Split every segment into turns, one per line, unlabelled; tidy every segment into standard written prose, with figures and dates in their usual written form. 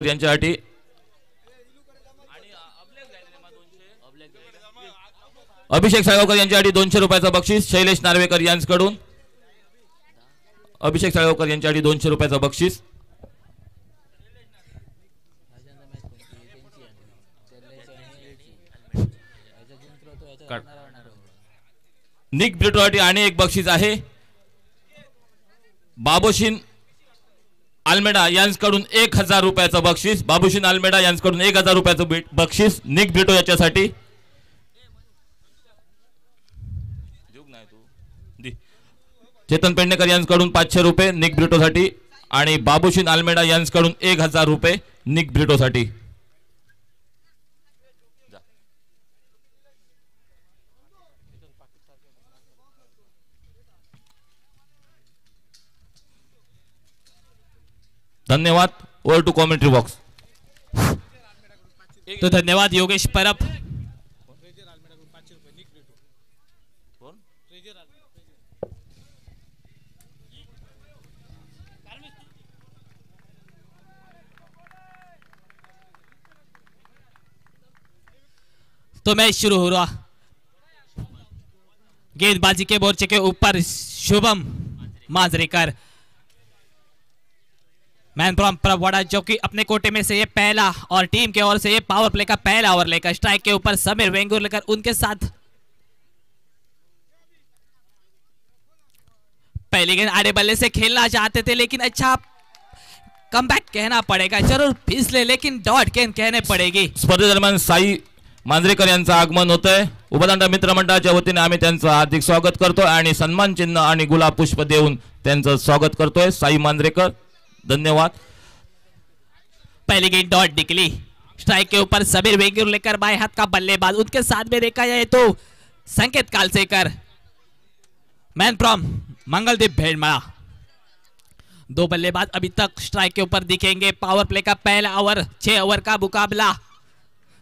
यांच्यासाठी अभिषेक साळगावकर यांच्यासाठी 200 रुपयाचं बक्षीस शैलेश नार्वेकर यांच्याकडून अभिषेक साळगावकर यांच्यासाठी 200 रुपयाचं बक्षीस निक ब्रिटोसाठी आणि एक बक्षीस आहे बाबूशिन आल्मेडा यांच्याकडून 1000 रुपयाचं बक्षीस बाबूशिन आल्मेडा यांच्याकडून 1000 रुपयाचं बक्षीस निक ब्रिटो याच्यासाठी चेतन पेडणेकर यांच्याकडून 500 रुपये निक ब्रिटोसाठी आणि बाबूशिन आल्मेडा यांच्याकडून 1000 रुपये निक ब्रिटोसाठी धन्यवाद। Over to commentary box.
तो धन्यवाद योगेश परब। तो मैच शुरू हो रहा, गेंदबाजी के मोर्चे के ऊपर शुभम मांजरेकर मैन फ्रॉम परबवाड़ा जो कि अपने कोटे में से ये पहला और टीम के ओर से ये पावर प्ले का पहला ओवर लेकर स्ट्राइक के ऊपर समीर वेंगुर लेकर उनके साथ पहली गेंद आड़े बल्ले से खेलना चाहते थे लेकिन अच्छा कमबॅक कहना पड़ेगा, जरूर फिसले लेकिन डॉट गेंद कहने पड़ेगी।
स्पर्धेदरम्यान साई मांजरेकर यांचं आगमन होतंय। उपदांडा मित्र मंडळाच्या वतीने आम्ही त्यांचं हार्दिक स्वागत करतोय आणि सन्मान चिन्ह आणि गुलाब पुष्प देऊन त्यांचं स्वागत करतोय साई मांजरेकर, धन्यवाद।
पहली गेंद डॉट निकली, स्ट्राइक के ऊपर समीर वेंगुर लेकर बाएं हाथ का बल्लेबाज, उनके साथ में देखा जाए तो संकेत कालसेकर मैन फ्रॉम मंगलदीप भेड़मड़ा। दो बल्लेबाज अभी तक स्ट्राइक के ऊपर दिखेंगे। पावर प्ले का पहला ओवर 6 ओवर का मुकाबला,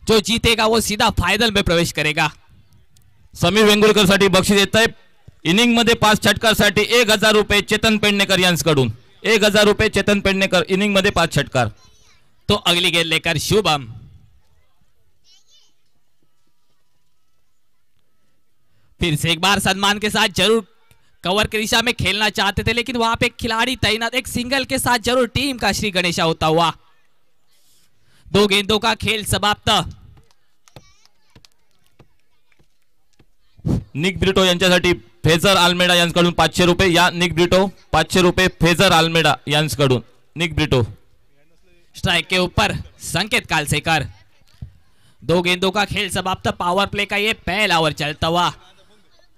जो जीतेगा वो सीधा फाइनल में प्रवेश करेगा।
समीर वेंगुरकर साठी बक्षीस येत आहे। इनिंग मध्ये 5 षटकारासाठी 1000 रुपये चेतन पेडणेकर यांच्याकडून 1000 रुपये चेतन पेडणेकर, इनिंग मध्ये 5 षटकार।
तो अगली गेंद लेकर शुभम, फिर से एक बार सम्मान के साथ जरूर कवर की दिशा में खेलना चाहते थे लेकिन वहां पे खिलाड़ी तैनात, एक सिंगल के साथ जरूर टीम का श्री गणेशा होता हुआ। 2 गेंदों का खेल समाप्त।
निक ब्रिटो यांच्यासाठी फेजर आल्मेडा यांच्याकडून 500 रुपये, या निक ब्रिटो 500 रुपये फेजर आल्मेडा यांच्याकडून निक ब्रिटो।
स्ट्राइक के ऊपर संकेत कालसेकर। 2 गेंदों का खेल समाप्त। पावर प्ले का ये पहला ओवर चलता हुआ,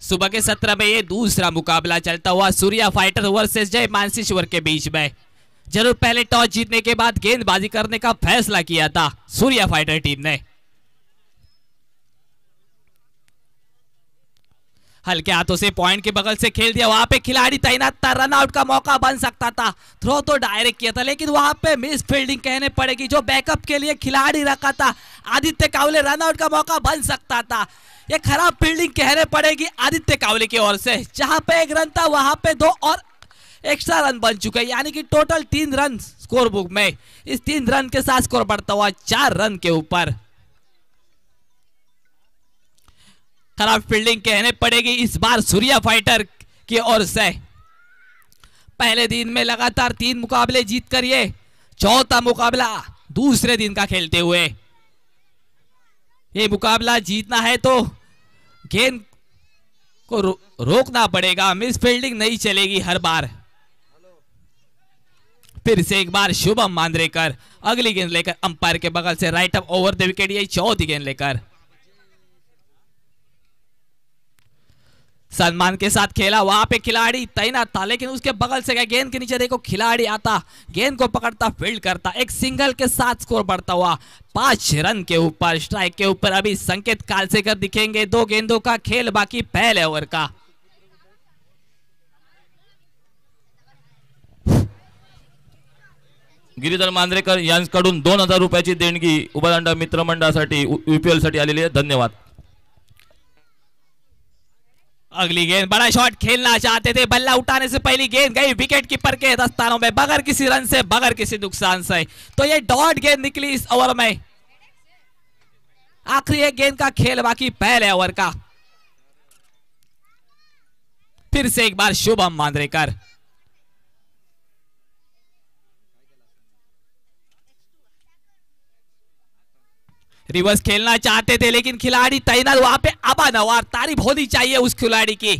सुबह के 17 में ये दूसरा मुकाबला चलता हुआ सूर्या फाइटर वर्सेस जय मानसेश्वर के बीच में। जरूर पहले टॉस जीतने के बाद गेंदबाजी करने का फैसला किया था सूर्या फाइटर टीम ने। हल्के हाथों से पॉइंट के बगल से खेल दिया, वहां पे खिलाड़ी तैनात था, रनआउट का मौका बन सकता था। थ्रो तो डायरेक्ट किया था लेकिन वहां पे मिस फील्डिंग कहने पड़ेगी। जो बैकअप के लिए खिलाड़ी रखा था आदित्य कावले, रनआउट का मौका बन सकता था। ये खराब फील्डिंग कहने पड़ेगी आदित्य कावले की ओर से। जहां पे 1 रन था वहां पे 2 और एक्स्ट्रा रन बन चुके, यानी कि टोटल 3 रन स्कोर बुक में। इस 3 रन के साथ स्कोर बढ़ता हुआ 4 रन के ऊपर। खराब फील्डिंग कहने पड़ेगी इस बार सूर्या फाइटर की ओर से। पहले दिन में लगातार 3 मुकाबले जीतकर ये 4था मुकाबला दूसरे दिन का खेलते हुए। ये मुकाबला जीतना है तो गेंद को रोकना पड़ेगा, मिस फील्डिंग नहीं चलेगी हर बार। फिर से एक बार शुभम मांजरेकर अगली गेंद लेकर अंपायर के बगल से right up over the wicket, ये 4थी गेंद लेकर सम्मान के साथ खेला। वहां पे खिलाड़ी तैनात था लेकिन उसके बगल से गेंद के नीचे देखो खिलाड़ी आता, गेंद को पकड़ता, फील्ड करता, एक सिंगल के साथ स्कोर बढ़ता हुआ 5 रन के ऊपर। स्ट्राइक के ऊपर अभी संकेत कालसेकर दिखेंगे। 2 गेंदों का खेल बाकी पहले ओवर का।
गिरीधर मांजरेकर यांच्याकडून 2000 रुपयाची देणगी उपदांडा मित्र मंडळासाठी UPL साठी आलेली आहे, धन्यवाद।
अगली गेंद, बड़ा शॉट खेलना चाहते थे, बल्ला उठाने से पहली गेंद गई विकेट कीपर के दस्तानों में बगैर किसी रन से, बगैर किसी नुकसान से। तो ये डॉट गेंद निकली इस ओवर में। आखिरी एक गेंद का खेल बाकी पहले ओवर का। फिर से एक बार शुभम मांद्रेकर। रिवर्स खेलना चाहते थे लेकिन खिलाड़ी तैनात वहां पे अबा नवार। तारीफ होनी चाहिए उस खिलाड़ी की,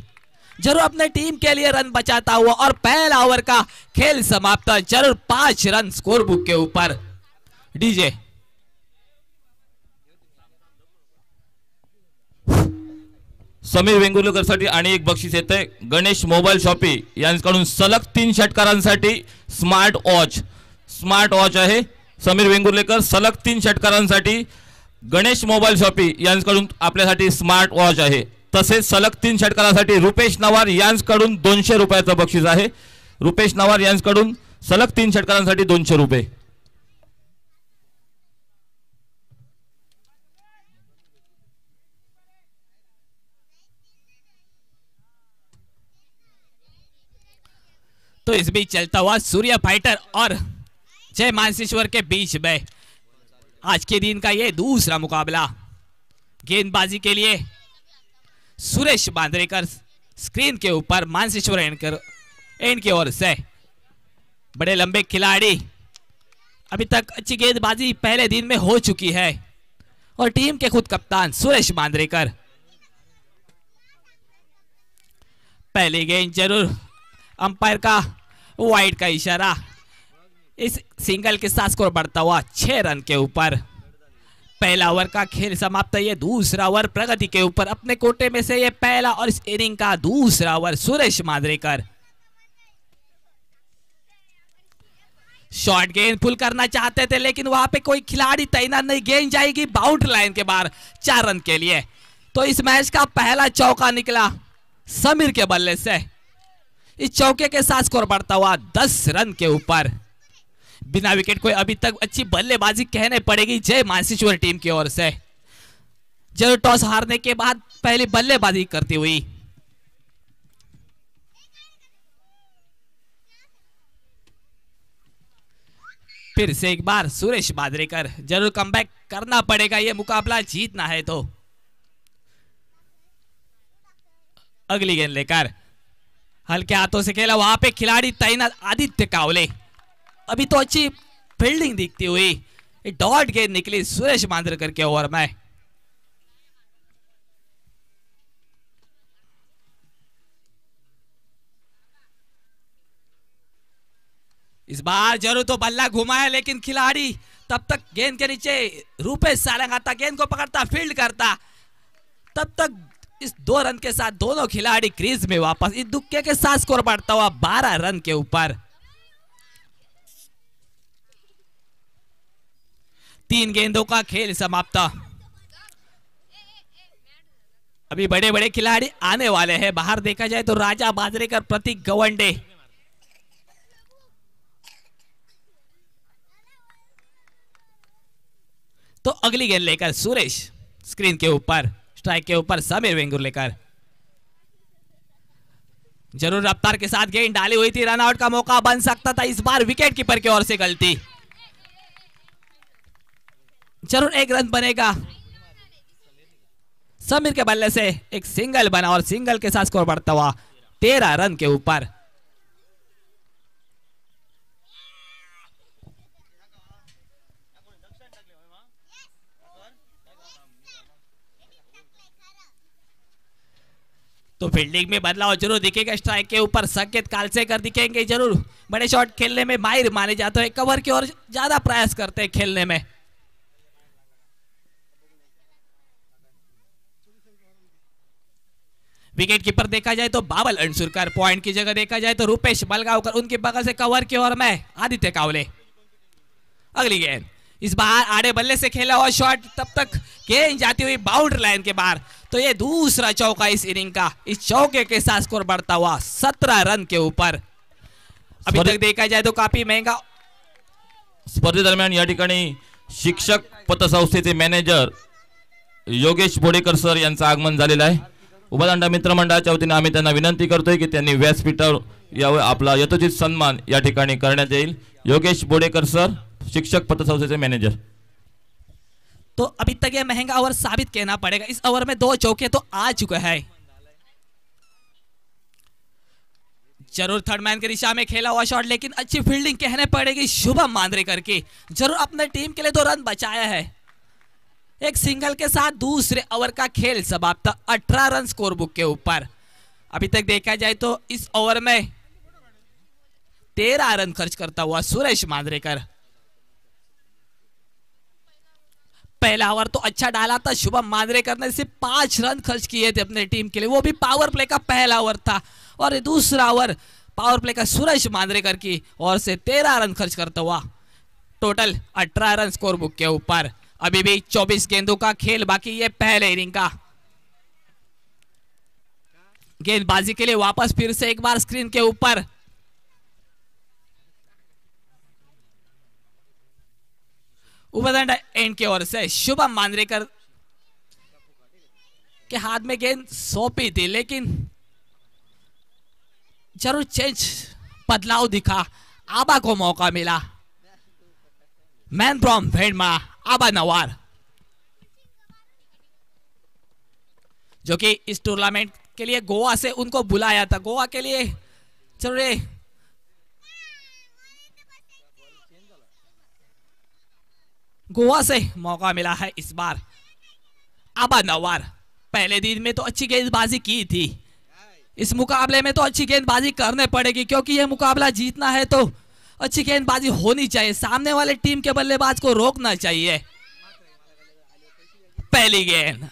जरूर अपने टीम के लिए रन बचाता हुआ। और पहला ओवर का खेल समाप्त, जरूर 5 रन स्कोर बुक के ऊपर। डीजे
समीर वेंगुर्लेकर साठी आणि एक बक्षीस येते गणेश मोबाईल शॉपी यांच्याकडून सलग 3 षटकारांसाठी स्मार्ट वॉच। स्मार्ट वॉच आहे समीर वेंगुर्लेकर, सलग 3 षटकारांसाठी गणेश मोबाईल शॉपी यांच्याकडून आपल्यासाठी स्मार्ट वॉच आहे। तसेच सलग 3 षटकारांसाठी रुपेश नवार यांच्याकडून 200 रुपयाचं बक्षीस आहे। रुपेश नवार यांच्याकडून सलग 3 षटकारांसाठी 200 रुपये।
तो इस बीच चलता हुआ सूर्य फाइटर और जय मानसेश्वर के बीच में आज के दिन का ये दूसरा मुकाबला। गेंदबाजी के लिए सुरेश मांद्रेकर स्क्रीन के ऊपर, मानसेश्वर एंड की ओर से। बड़े लंबे खिलाड़ी, अभी तक अच्छी गेंदबाजी पहले दिन में हो चुकी है। और टीम के खुद कप्तान सुरेश मांद्रेकर। पहली गेंद जरूर अंपायर का वाइड का इशारा, इस सिंगल के साथ स्कोर बढ़ता हुआ 6 रन के ऊपर। पहला ओवर का खेल समाप्त, ये दूसरा ओवर प्रगति के ऊपर। अपने कोटे में से ये पहला और इस इनिंग का दूसरा ओवर। सुरेश मांद्रेकर शॉर्ट गेंद पुल करना चाहते थे लेकिन वहां पे कोई खिलाड़ी तैनात नहीं। गेंद जाएगी बाउंड्री लाइन के बाहर 4 रन के लिए। तो इस मैच का पहला चौका निकला समीर के बल्ले से। इस चौके के साथ स्कोर बढ़ता हुआ 10 रन के ऊपर। बिना विकेट कोई अभी तक अच्छी बल्लेबाजी कहने पड़ेगी जय मानसेश्वर टीम की ओर से। जरूर टॉस हारने के बाद पहली बल्लेबाजी करती हुई। फिर से एक बार सुरेश मांद्रेकर, जरूर कमबैक करना पड़ेगा, यह मुकाबला जीतना है तो। अगली गेंद लेकर हल्के हाथों से खेला, वहां पे खिलाड़ी तैनात आदित्य कावले। अभी तो अच्छी फील्डिंग दिखती हुई डॉट गेंद निकली सुरेश मांद्रेकर के ओवर में। इस बार जरूर तो बल्ला घुमाया लेकिन खिलाड़ी तब तक गेंद के नीचे रूपेश सारंग आता, गेंद को पकड़ता, फील्ड करता। तब तक इस 2 रन के साथ दोनों खिलाड़ी क्रीज में वापस। इस दुक्के के साथ स्कोर बढ़ता हुआ 12 रन के ऊपर। 3 गेंदों का खेल समाप्त। अभी बड़े बड़े खिलाड़ी आने वाले हैं। बाहर देखा जाए तो राजा मांद्रेकर, प्रतीक गवंडे। तो अगली गेंद लेकर सुरेश स्क्रीन के ऊपर, स्ट्राइक के ऊपर समीर वेंगुर्लेकर। जरूर रफ्तार के साथ गेंद डाली हुई थी, रन आउट का मौका बन सकता था। इस बार विकेट कीपर की ओर से गलती। जरूर एक रन बनेगा। समीर के बल्ले से एक सिंगल बना और सिंगल के साथ स्कोर बढ़ता हुआ 13 रन के ऊपर। तो फील्डिंग में बदलाव जरूर दिखेगा। स्ट्राइक के ऊपर संकेत कालसेकर दिखेंगे। जरूर बड़े शॉट खेलने में माहिर माने जाते हैं, कवर की ओर ज्यादा प्रयास करते हैं खेलने में। विकेट कीपर देखा जाए तो बाबल अणसुरकर, पॉइंट की जगह देखा जाए तो रुपेश बलगांवकर, उनके बगल से कवर की ओर में आदित्य कावले। अगली गेंद इस बार आड़े बल्ले से खेला हुआ शॉट, तब तक गेंद जाती हुई बाउंड्री लाइन के बाहर। तो ये दूसरा चौका इस इनिंग का। इस चौके के साथ स्कोर बढ़ता हुआ 17 रन के ऊपर। अभी तक देखा जाए तो काफी महंगा।
स्पर्धेदरम्यान या ठिकाणी शिक्षक पतसंस्थेचे मॅनेजर योगेश बोडेकर सर यांचं आगमन झालेलं आहे। उपदांडा मित्र मंडळाच्या वतीने आम्ही त्यांना विनंती करतोय की त्यांनी व्यासपीठावर यावर आपला यथोचित सन्मान या ठिकाणी करण्यात येईल। योगेश बोडेकर सर, शिक्षक पतसंस्थेचे मॅनेजर।
तो अभी तक ये महंगा ओवर साबित कहना पड़ेगा। इस ओवर में 2 चौके तो आ चुके हैं। जरूर थर्ड मैन की दिशा में खेला हुआ शॉट, लेकिन अच्छी फील्डिंग कहने पड़ेगी शुभम मांद्रेकर की। जरूर अपने टीम के लिए 2 रन बचाया है। एक सिंगल के साथ दूसरे ओवर का खेल समाप्त। 18 रन स्कोर बुक के ऊपर। अभी तक देखा जाए तो इस ओवर में 13 रन खर्च करता हुआ सुरेश मांद्रेकर। पहला ओवर तो अच्छा डाला था शुभम मांद्रेकर ने, सिर्फ 5 रन खर्च किए थे अपने टीम के लिए, वो भी पावर प्ले का पहला ओवर था। और दूसरा ओवर पावर प्ले का सुरेश मांद्रेकर की ओर से 13 रन खर्च करता हुआ टोटल 18 रन स्कोर बुक के ऊपर। अभी भी 24 गेंदों का खेल बाकी है पहले इनिंग का। गेंदबाजी के लिए वापस फिर से एक बार स्क्रीन के ऊपर उपदंड एंड की ओर से शुभम मांद्रेकर के हाथ में गेंद सौंपी थी, लेकिन जरूर चेंज बदलाव दिखा। आबा को मौका मिला। मैन फ्रॉम भेड़मा आबा नवार, जो कि इस टूर्नामेंट के लिए गोवा से उनको बुलाया था। गोवा के लिए जरूर गोवा से मौका मिला है इस बार। आबा नवार पहले दिन में तो अच्छी गेंदबाजी की थी, इस मुकाबले में तो अच्छी गेंदबाजी करने पड़ेगी, क्योंकि यह मुकाबला जीतना है तो अच्छी गेंदबाजी होनी चाहिए। सामने वाले टीम के बल्लेबाज को रोकना चाहिए। पहली गेंद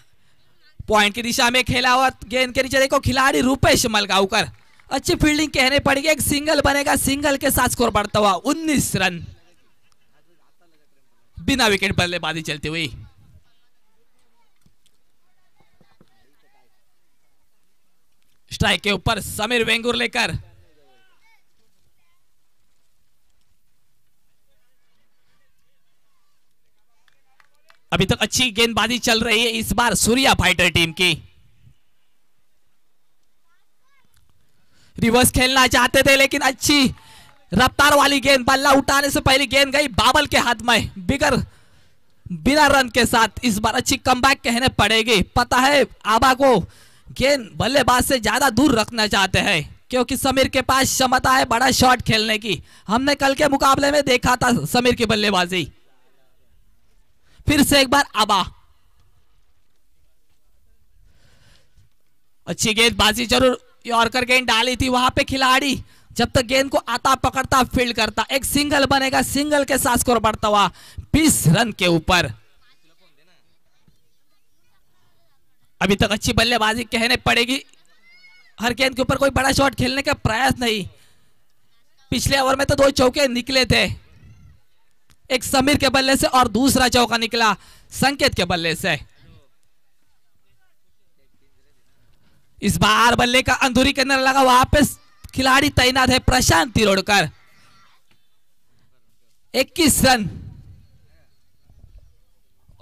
पॉइंट की दिशा में खेला हुआ, गेंद के नीचे देखो खिलाड़ी रूपेश मलगांवकर। अच्छी फील्डिंग कहने पड़ेगी। एक सिंगल बनेगा, सिंगल के साथ स्कोर बढ़ता हुआ 19 रन बिना विकेट बल्लेबाजी चलती हुई। स्ट्राइक के ऊपर समीर वेंगुर लेकर अभी तक अच्छी गेंदबाजी चल रही है इस बार सूर्या फाइटर टीम की। रिवर्स खेलना चाहते थे, लेकिन अच्छी रफ्तार वाली गेंद बल्ला उठाने से पहले गेंद गई बाबल के हाथ में बिना रन के साथ। इस बार अच्छी कमबैक कहने पड़ेगी। पता है आबा को गेंद बल्लेबाज से ज्यादा दूर रखना चाहते हैं, क्योंकि समीर के पास क्षमता है बड़ा शॉट खेलने की। हमने कल के मुकाबले में देखा था समीर की बल्लेबाजी। फिर से एक बार आबा, अच्छी गेंदबाजी जरूर यॉर्कर गेंद डाली थी वहां पे खिलाड़ी जब तक गेंद को आता पकड़ता फील्ड करता। एक सिंगल बनेगा, सिंगल के साथ स्कोर बढ़ता हुआ 20 रन के ऊपर। अभी तक अच्छी बल्लेबाजी कहने पड़ेगी। हर गेंद के ऊपर कोई बड़ा शॉट खेलने का प्रयास नहीं। पिछले ओवर में तो 2 चौके निकले थे, एक समीर के बल्ले से और दूसरा चौका निकला संकेत के बल्ले से। इस बार बल्ले का अंधूरी के अंदर लगा, वहां पे खिलाड़ी तैनात है प्रशांत तिरोडकर। 21 रन।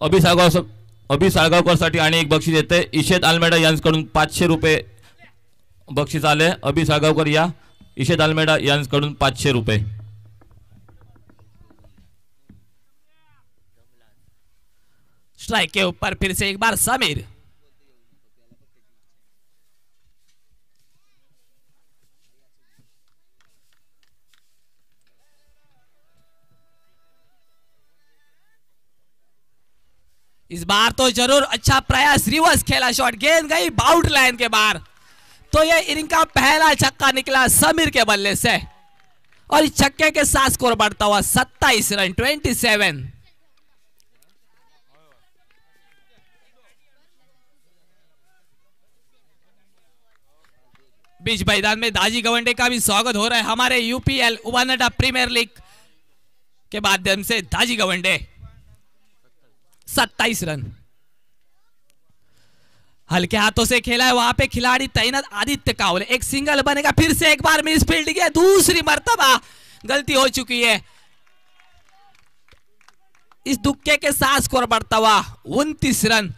अभि साळगावकर साठी आणि एक बक्षीस येते। इशेत आलमेडा यांच्याकडून 500 रुपये बक्षीस आले। अभि साळगावकर या, इशेत आलमेडा यांच्याकडून 500 रुपये।
स्ट्राइक के ऊपर फिर से एक बार समीर। इस बार तो जरूर अच्छा प्रयास, रिवर्स खेला शॉट, गेंद गई बाउंड लाइन के बाहर। तो ये इनिंग का पहला छक्का निकला समीर के बल्ले से, और इस छक्के के साथ स्कोर बढ़ता हुआ 27 रन 27। बीच मैदान में दाजी गवंडे का भी स्वागत हो रहा है। हमारे यूपीएल उबानडा प्रीमियर लीग के माध्यम से दाजी गवंडे 27 रन। हल्के हाथों से खेला है, वहां पे खिलाड़ी तैनात आदित्य कावले। एक सिंगल बनेगा, फिर से एक बार मिस फील्डिंग है, दूसरी मर्तबा गलती हो चुकी है। इस दुक्के के साथ स्कोर बढ़ता हुआ 29 रन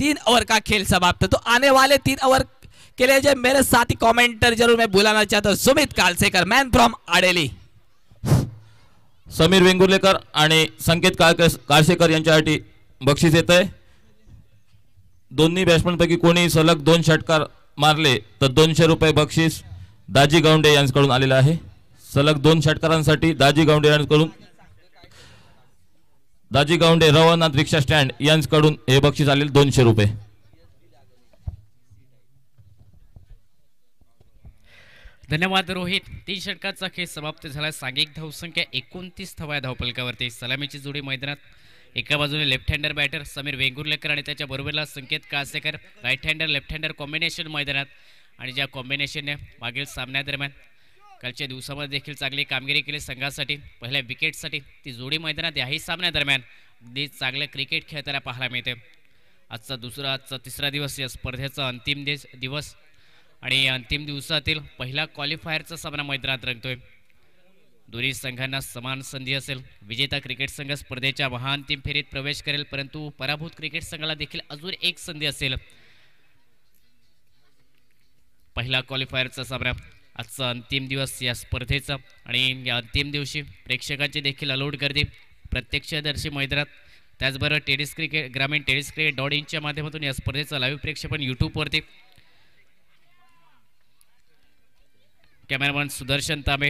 3 ओवर का खेल समाप्त। तो आने वाले 3 ओवर के लिए जो मेरे साथी कमेंटर जरूर मैं बुलाना चाहता हूं, सुमित कालसेकर, मैन फ्रॉम आडेली।
समीर वेंगुर्लेकर आणि संकेत काळसेकर यांच्यासाठी बक्षीस येत आहे। दोन्ही बॅट्समन पैकी कोणी सलग 2 षटकार मारले तर 200 रुपये बक्षीस दाजी गावंडे यांच्याकडून आलेलं आहे। सलग 2 षटकारांसाठी दाजी गावंडे यांच्याकडून दाजी गावंडे रवनाथ रिक्षा स्टँड यांच्याकडून हे बक्षीस आलेले 200 रुपये।
धन्यवाद रोहित। 3 षटकाचा खेळ समाप्त झाला। सांघिक धावसंख्या 29 धावा धावफलकावरती। सलामीची जोडी मैदानात एका बाजूने left hander batter Sameer Vengurlekar आणि त्याच्या बरोबरला Sanket Kalsekar, right hander left hander combination मैदानात, आणि ज्या कॉम्बिनेशनने मागील सामन्यादरम्यान कालच्या दिवसामध्ये देखील चांगली कामगिरी केली संघासाठी, पहिल्या विकेटसाठी ती जोडी मैदानात याही सामन्यादरम्यान अगदी चांगलं क्रिकेट खेळताना पाहायला मिळते। आजचा तिसरा दिवस या स्पर्धेचा अंतिम दिवस आणि अंतिम दिवसातील पहिला क्वालिफायरचा सामना मैदानात रंगतोय। दोन्ही संघांना समान संधी असेल। विजेता क्रिकेट संघ स्पर्धेच्या महाअंतिम फेरीत प्रवेश करेल, परंतु पराभूत क्रिकेट संघाला देखील अजून एक संधी असेल। पहिला क्वालिफायरचा सामना आजचा अंतिम दिवस या स्पर्धेचा, आणि या अंतिम दिवशी प्रेक्षकांची देखील अलोट गर्दी प्रत्यक्षदर्शी मैदानात, त्याचबरोबर ग्रामीण टेनिस क्रिकेट .in माध्यमातून या स्पर्धेचं लाईव्ह प्रेक्षेपण यूट्यूबवरती। कॅमेरामॅन सुदर्शन तांबे,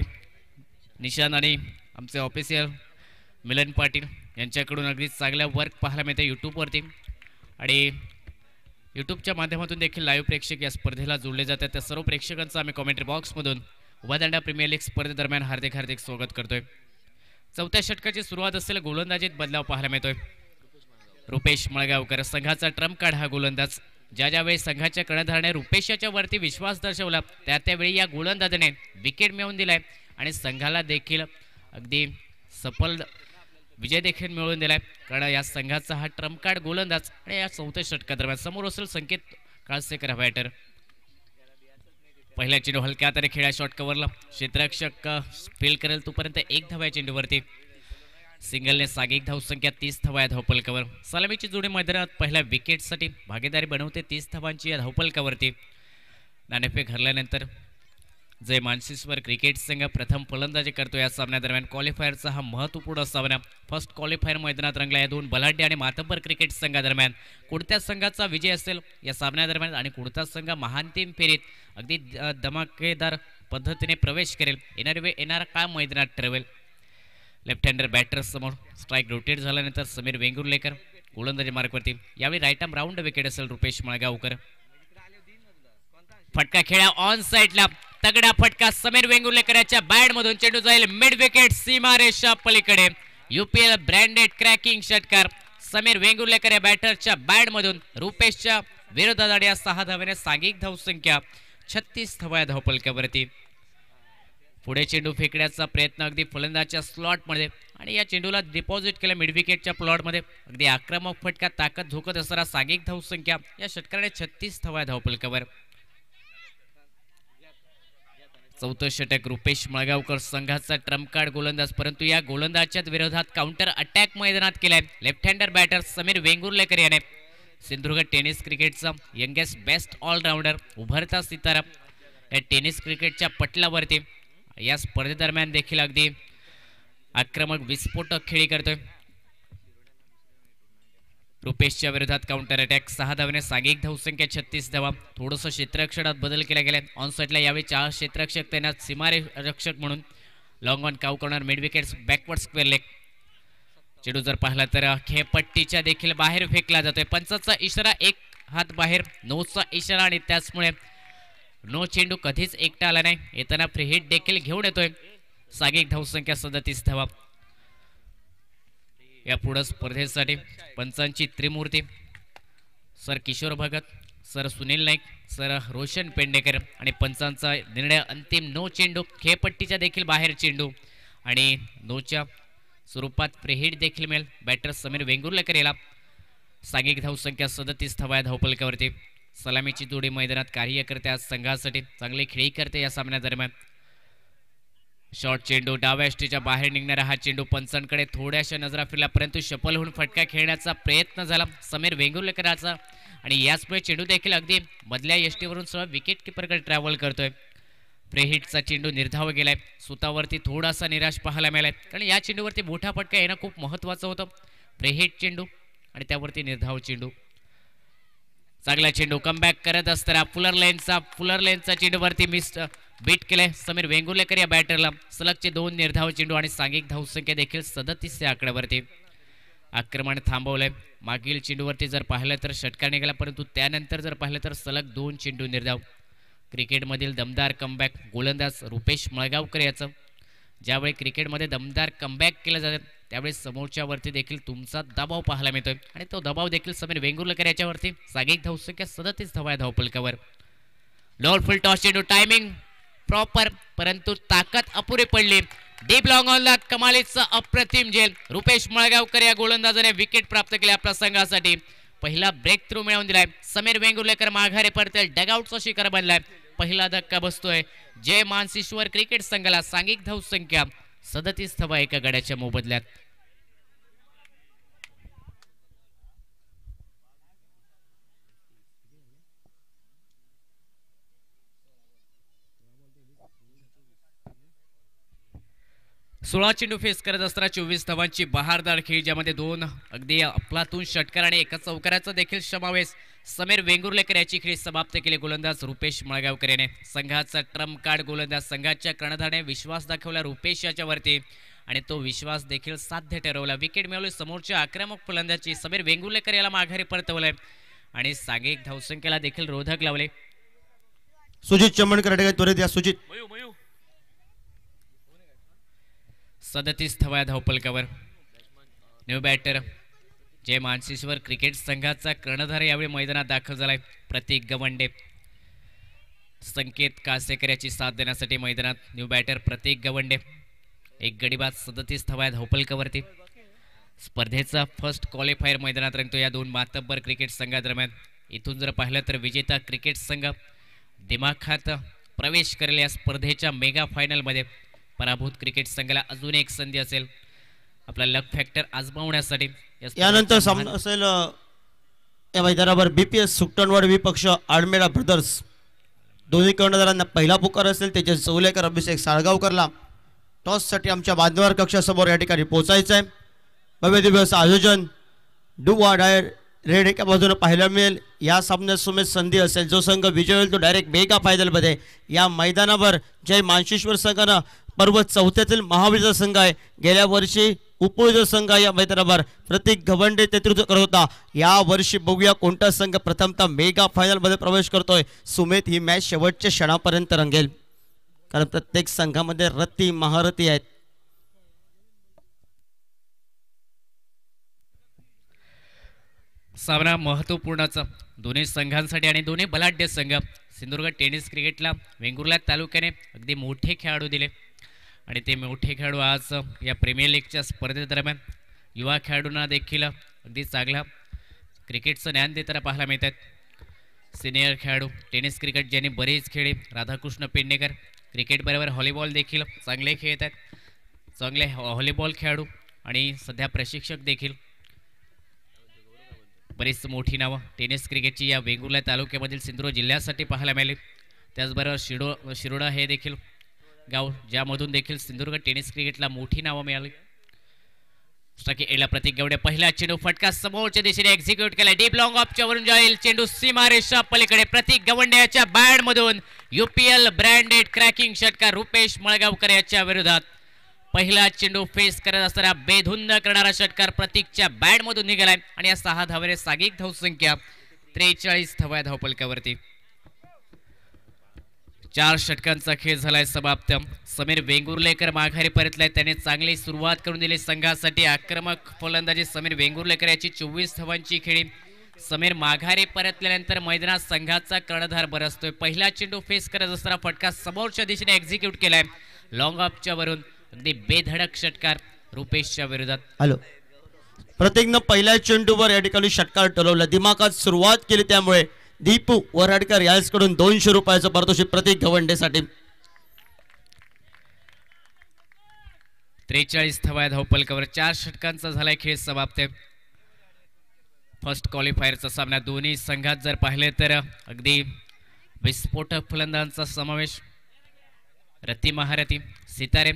निशान आणि आमचे ऑफिशियल मिलन पाटील यांच्याकडून अगदी चांगला वर्क पाहायला मिळते यूट्यूबवरती, आणि यूट्यूबच्या माध्यमातून देखील लाईव्ह प्रेक्षक या स्पर्धेला जोडले जातात। त्या सर्व प्रेक्षकांचं आम्ही कॉमेंट्री बॉक्समधून उभादांडा प्रीमियर लीग स्पर्धेदरम्यान हार्दिक हार्दिक स्वागत करतोय। चौथ्या षटकाची सुरुवात असलेला गोलंदाजीत बदलाव पाहायला मिळतोय। रुपेश मळगावकर संघाचा ट्रम्प कार्ड हा गोलंदाज, ज्यावेळी संघाच्या कर्णधाराने रुपेशाच्या वरती विश्वास दर्शवला त्यावेळी या गोलंदाजाने विकेट मिळवून दिलाय आणि संघाला देखील अगदी सफल विजय देखील मिळवून दिलाय, कारण या संघाचा हा ट्रम्प कार्ड गोलंदाज। आणि या चौथ्या षटकादरम्यान समोर असेल संकेत काळसेकर बॅटर। पहिल्या चेंडू हलक्या हाताने खेळा, शॉट कव्हरला क्षेत्ररक्षक फील्ड करेल तोपर्यंत 1 धावा या चेंडूवरती। सिंगलने सांघिक धावसंख्या 30 धावा या धावफलकावर। सलामीची जोडी मैदानात पहिल्या विकेटसाठी भागीदारी बनवते 30 धावांची या धावफलकावरती। नाणेफेक हरल्यानंतर जय मानसीस्वर क्रिकेट संघ प्रथम फलंदाजी करतो या सामन्यादरम्यान। क्वालिफायरचा हा महत्त्वपूर्ण सामना फर्स्ट क्वालिफायर मैदानात रंगला या दोन बलाढ्य आणि मातब्बर क्रिकेट संघादरम्यान। कोणत्या संघाचा विजय असेल या सामन्यादरम्यान आणि कोणता संघ महाअंतिम फेरीत अगदी धमाकेदार पद्धतीने प्रवेश करेल, येणारा काय मैदानात ठरवेल। लेफ्ट हँडर बॅटर समोर स्ट्राईक रोटेट झाल्यानंतर समीर वेंगुर्लेकर गोलंदाजी मार्कवरती। यावेळी राईट आर्म राऊंड विकेट असेल रुपेश मळगावकर। फटका खेळा ऑन साइडला, तगडा फटका समीर वेंगुर्लेकर याच्या बॅट मधून, चेंडू जाईल मिड विकेट सीमारेषा पलीकडे। यूपीएल ब्रँडेड क्रॅकिंग षटकार समीर वेंगुर्लेकर या बॅटरच्या बॅट मधून रुपेशच्या विरोधात, आणि या 6 धावेने सांघिक धावसंख्या 36 धावा या धावफलकावरती। पुढे चेंडू फेकण्याचा प्रयत्न अगदी फलंदाजच्या स्लॉटमध्ये, आणि या चेंडूला डिपॉझिट केला मिड विकेटच्या प्लॉटमध्ये। अगदी आक्रमक फटका, ताकद झोकत असणारा सांघिक धावसंख्या या षटकाने 36 धावा या धावफलकावर। चौथं षटक रुपेश मळगावकर संघाचा ट्रम्प कार्ड गोलंदाज, परंतु या गोलंदाजच्या विरोधात काउंटर अटॅक मैदानात केलाय left hander batter Sameer Vengurlekar याने। सिंधुदुर्ग टेनिस क्रिकेटचा यंगेस्ट बेस्ट ऑलराऊंडर, उभरता सितारा या टेनिस क्रिकेटच्या पटलावरती या स्पर्धेदरम्यान देखील अगदी आक्रमक विस्फोटक खेळी करतोय। रुपेशच्या विरोधात काउंटर अटॅक, 6 धावेने सांघिक धावसंख्या 36 धावा। थोडंसं क्षेत्ररक्षणात बदल केला गेला ऑन साइडला, यावेळी 4 क्षेत्ररक्षक तैनात सीमारक्षक म्हणून। लॉंग ऑन काव corner mid wicket backward square leg. चेंडू जर पाहिला तर खेळपट्टीच्या देखील बाहेर फेकला जातोय। पंचाचा इशारा, 1 हात बाहेर, नोचा इशारा, आणि त्याचमुळे नो चेंडू कधीच एकटा आला नाही। येताना फ्री हिट देखील घेऊन येतोय। सांघिक धावसंख्या 37 धावा। या पुढे स्पर्धेसाठी पंचांची त्रिमूर्ती सर किशोर भगत, सर सुनील नाईक, सर रोशन पेंडेकर, आणि पंचांचा निर्णय अंतिम नो चेंडू, खेळपट्टीच्या देखील बाहेर चेंडू, आणि नोच्या स्वरूपात फ्री हिट देखील मिळेल बॅटर समीर वेंगुर्लेकर याला। सांघिक धावसंख्या 37 धावा या धावफलकावरती। सलामीची जोडी मैदानात कार्य करते आज संघासाठी, चांगली खेळी करते या सामन्यादरम्यान। शॉर्ट चेंडू डाव्या यष्टीच्या बाहेर निघणारा हा चेंडू पंचांकडे थोड्याशा नजरा फिरला, परंतु शफल होऊन फटका खेळण्याचा प्रयत्न झाला समीर वेंगुर्लेकरांचा आणि याचमुळे चेंडू देखील अगदी मधल्या यष्टीवरून सरळ विकेट किपरकडे ट्रॅव्हल करतोय. प्रेहिटचा चेंडू निर्धाव गेलाय. सुतावरती थोडासा निराश पाहायला मिळालाय, कारण या चेंडूवरती मोठा फटका येणं खूप महत्वाचं होतं. प्रेहिट चेंडू आणि त्यावरती निर्धाव चेंडू. चांगला चेंडू कमबॅक करत असताना फुलर लेनचा चेंडूवरती बीट केलाय समीर वेंगुर्लेकर या बॅटरला. सलगचे 2 निर्धाव चेंडू आणि सांघिक धावसंख्या देखील 37 या आकड्यावरती. आक्रमण थांबवलंय. मागील चेंडूवरती जर पाहिलं तर षटकार निघाला, परंतु त्यानंतर जर पाहिलं तर सलग 2 चेंडू निर्धाव. क्रिकेटमधील दमदार कमबॅक गोलंदाज रुपेश मळगावकर याचं. ज्यावेळी क्रिकेटमध्ये दमदार कमबॅक केलं जातं त्यावेळी समोरच्या वरती देखील तुमचा दबाव पाहायला मिळतोय आणि तो दबाव देखील समीर वेंगुर्लेकर याच्यावरती. सांघिक धावसंख्या 37 धावा आहे धावपलकावर. लोअर फुल टॉस चेंडू टायमिंग प्रॉपर, परंतु ताकद अपुरी पडली. डीप लॉंग ऑनला कमालीचा अप्रतिम झेल. रुपेश मळगावकर या गोलंदाजाने विकेट प्राप्त केली आपल्या संघासाठी. पहिला ब्रेक थ्रू मिळवून दिलाय. समीर वेंगुर्लेकर माघारी परतेल. डगआउटचा शिकार बनलाय. पहिला धक्का बसतोय जय मानसिश्वर क्रिकेट संघाला. सांघिक धावसंख्या 37 धावा एका गड्याच्या मोबदल्यात. सोळा चेंडू फेस करत असताना 24 धावांची बहारदार खेळी, ज्यामध्ये 2 अगदी अफलातून षटकार आणि एका चौकाराचा देखील समावेश. समीर वेंगुर्लेकर याची खेळी समाप्त केली गोलंदाज रुपेश मळगावकर याने. संघाचा ट्रम्प कार्ड गोलंदाज संघाच्या कर्णधाराने विश्वास दाखवला रुपेश याच्यावरती आणि तो विश्वास देखील साध्य ठरवला. विकेट मिळवली समोरच्या आक्रमक फलंदाजी. समीर वेंगुर्लेकर याला माघारी परतवलंय आणि सांघिक धावसंख्येला देखील रोधक लावले.
सुजित चमणकर त्वरित या. सुजित
37 धावा धावपलकावर. न्यू बॅटर जय मानसिश्वर क्रिकेट संघाचा कर्णधार यावेळी मैदानात दाखल झालाय. प्रतीक गवंडे. संकेत कासेकर याची साथ देण्यासाठी मैदानात न्यू बॅटर प्रतीक गवंडे. एक गडीबाद 37 धावा धावपलकावरती. स्पर्धेचा फर्स्ट क्वालिफायर मैदानात रंगतो या 2 मातब्बर क्रिकेट संघादरम्यान. इथून जर पाहिलं तर विजेता क्रिकेट संघ दिमाखात प्रवेश करेल या स्पर्धेच्या मेगा फायनलमध्ये. पराभूत क्रिकेट संघाला अजून एक संधी असेल आपला लक फॅक्टर आजमावण्यासाठी.
यानंतर सामना असेल या मैदानावर बीपीएस सुकटणवाड विपक्ष आडमेडा ब्रदर्स. दोन्ही कर्णधारांना पहिला पुकार असेल. त्याचे चौलेकर अभिषेक साळगावकरला टॉससाठी आमच्या बांधवार कक्षासमोर या ठिकाणी पोहोचायचं आहे. भव्य दिवस आयोजन डू वा डायर रेड एका बाजूने पाहायला मिळेल. या सामन्यात सुमेध संधी असेल. जो संघ विजय होईल तो डायरेक्ट मेगा फायनलमध्ये. या मैदानावर जय मानसिश्वर संघानं पर्व 4थ्यातील महाविजय संघ आहे. गेल्या वर्षी उपविजय संघ या मैदानावर प्रतीक गवंडे नेतृत्व करत होता. या वर्षी बघूया कोणता संघ प्रथमतः मेगा फायनलमध्ये प्रवेश करतोय. सुमेध ही मॅच शेवटच्या क्षणापर्यंत रंगेल, कारण प्रत्येक संघामध्ये रती महारथी आहेत.
सामना महत्वपूर्णचा दोन्ही संघांसाठी आणि दोन्ही बलाढ्य संघ. सिंधुदुर्ग टेनिस क्रिकेटला वेंगुर्ला तालुक्याने अगदी मोठे खेळाडू दिले आणि ते मोठे खेळाडू आज या प्रीमियर लीगच्या स्पर्धेदरम्यान युवा खेळाडूंना देखील अगदी चांगला क्रिकेटचं ज्ञान देताना पाहायला मिळतात. सिनियर खेळाडू टेनिस क्रिकेट ज्यांनी बरेच खेळले राधाकृष्ण पेडणेकर. क्रिकेटबरोबर व्हॉलीबॉल देखील चांगले खेळत आहेत. चांगले व्हॉलीबॉल खेळाडू आणि सध्या प्रशिक्षक देखील. बरीच मोठी नावं टेनिस क्रिकेटची या वेंगुर्ला तालुक्यामधील सिंधुदुर्ग जिल्ह्यासाठी पाहायला मिळाली. त्याचबरोबर शिरोडा हे देखील गाव ज्यामधून देखील सिंधुदुर्ग टेनिस क्रिकेटला मोठी नावं मिळाली. एला प्रतीक गवडे. पहिला चेंडू फटका समोरच्या दिशेने एक्झिक्यूट केला. डीप लॉंग ऑफच्या वरून जाईल चेंडू सीमारेषा पलीकडे. प्रतीक गवंडे याच्या बॅट मधून UPL ब्रँडेड क्रॅकिंग षटकार रुपेश मळगावकर याच्या विरोधात. पहिला चेंडू फेस करत असताना बेधुंद करणारा षटकार प्रतीकच्या बॅट मधून निघालाय आणि या 6 धावेने सांघिक धावसंख्या 43 धावा धावपलकावरती. 4 षटकांचा खेळ झालाय समाप्त. समीर वेंगुर्लेकर माघारी परतलाय. त्याने चांगली सुरुवात करून दिली संघासाठी. आक्रमक फलंदाजी समीर वेंगुर्लेकर याची 24 धावांची खेळी. समीर माघारी परतल्यानंतर मैदानात संघाचा कर्णधार बरसतोय. पहिला चेंडू फेस करत असताना फटका समोरच्या दिशेने एक्झिक्यूट केलाय लॉंग ऑफच्या वरून. अगदी बेधडक षटकार रुपेशच्या विरोधात.
हॅलो प्रत्येकनं पहिल्या चेंडूवर या ठिकाणी षटकार ठरवला. दिमाखात सुरुवात केली त्यामुळे दीपू वराडकर याचकडून 200 रुपयाचं पारितोषिक प्रतीक गवंडेसाठी.
43 धावा धावपलकावर 4 षटकांचा झालाय खेळ समाप्त. फर्स्ट क्वालिफायरचा सामना दोन्ही संघात जर पाहिले तर अगदी विस्फोटक फलंदाजांचा समावेश. रती महारथी सितारे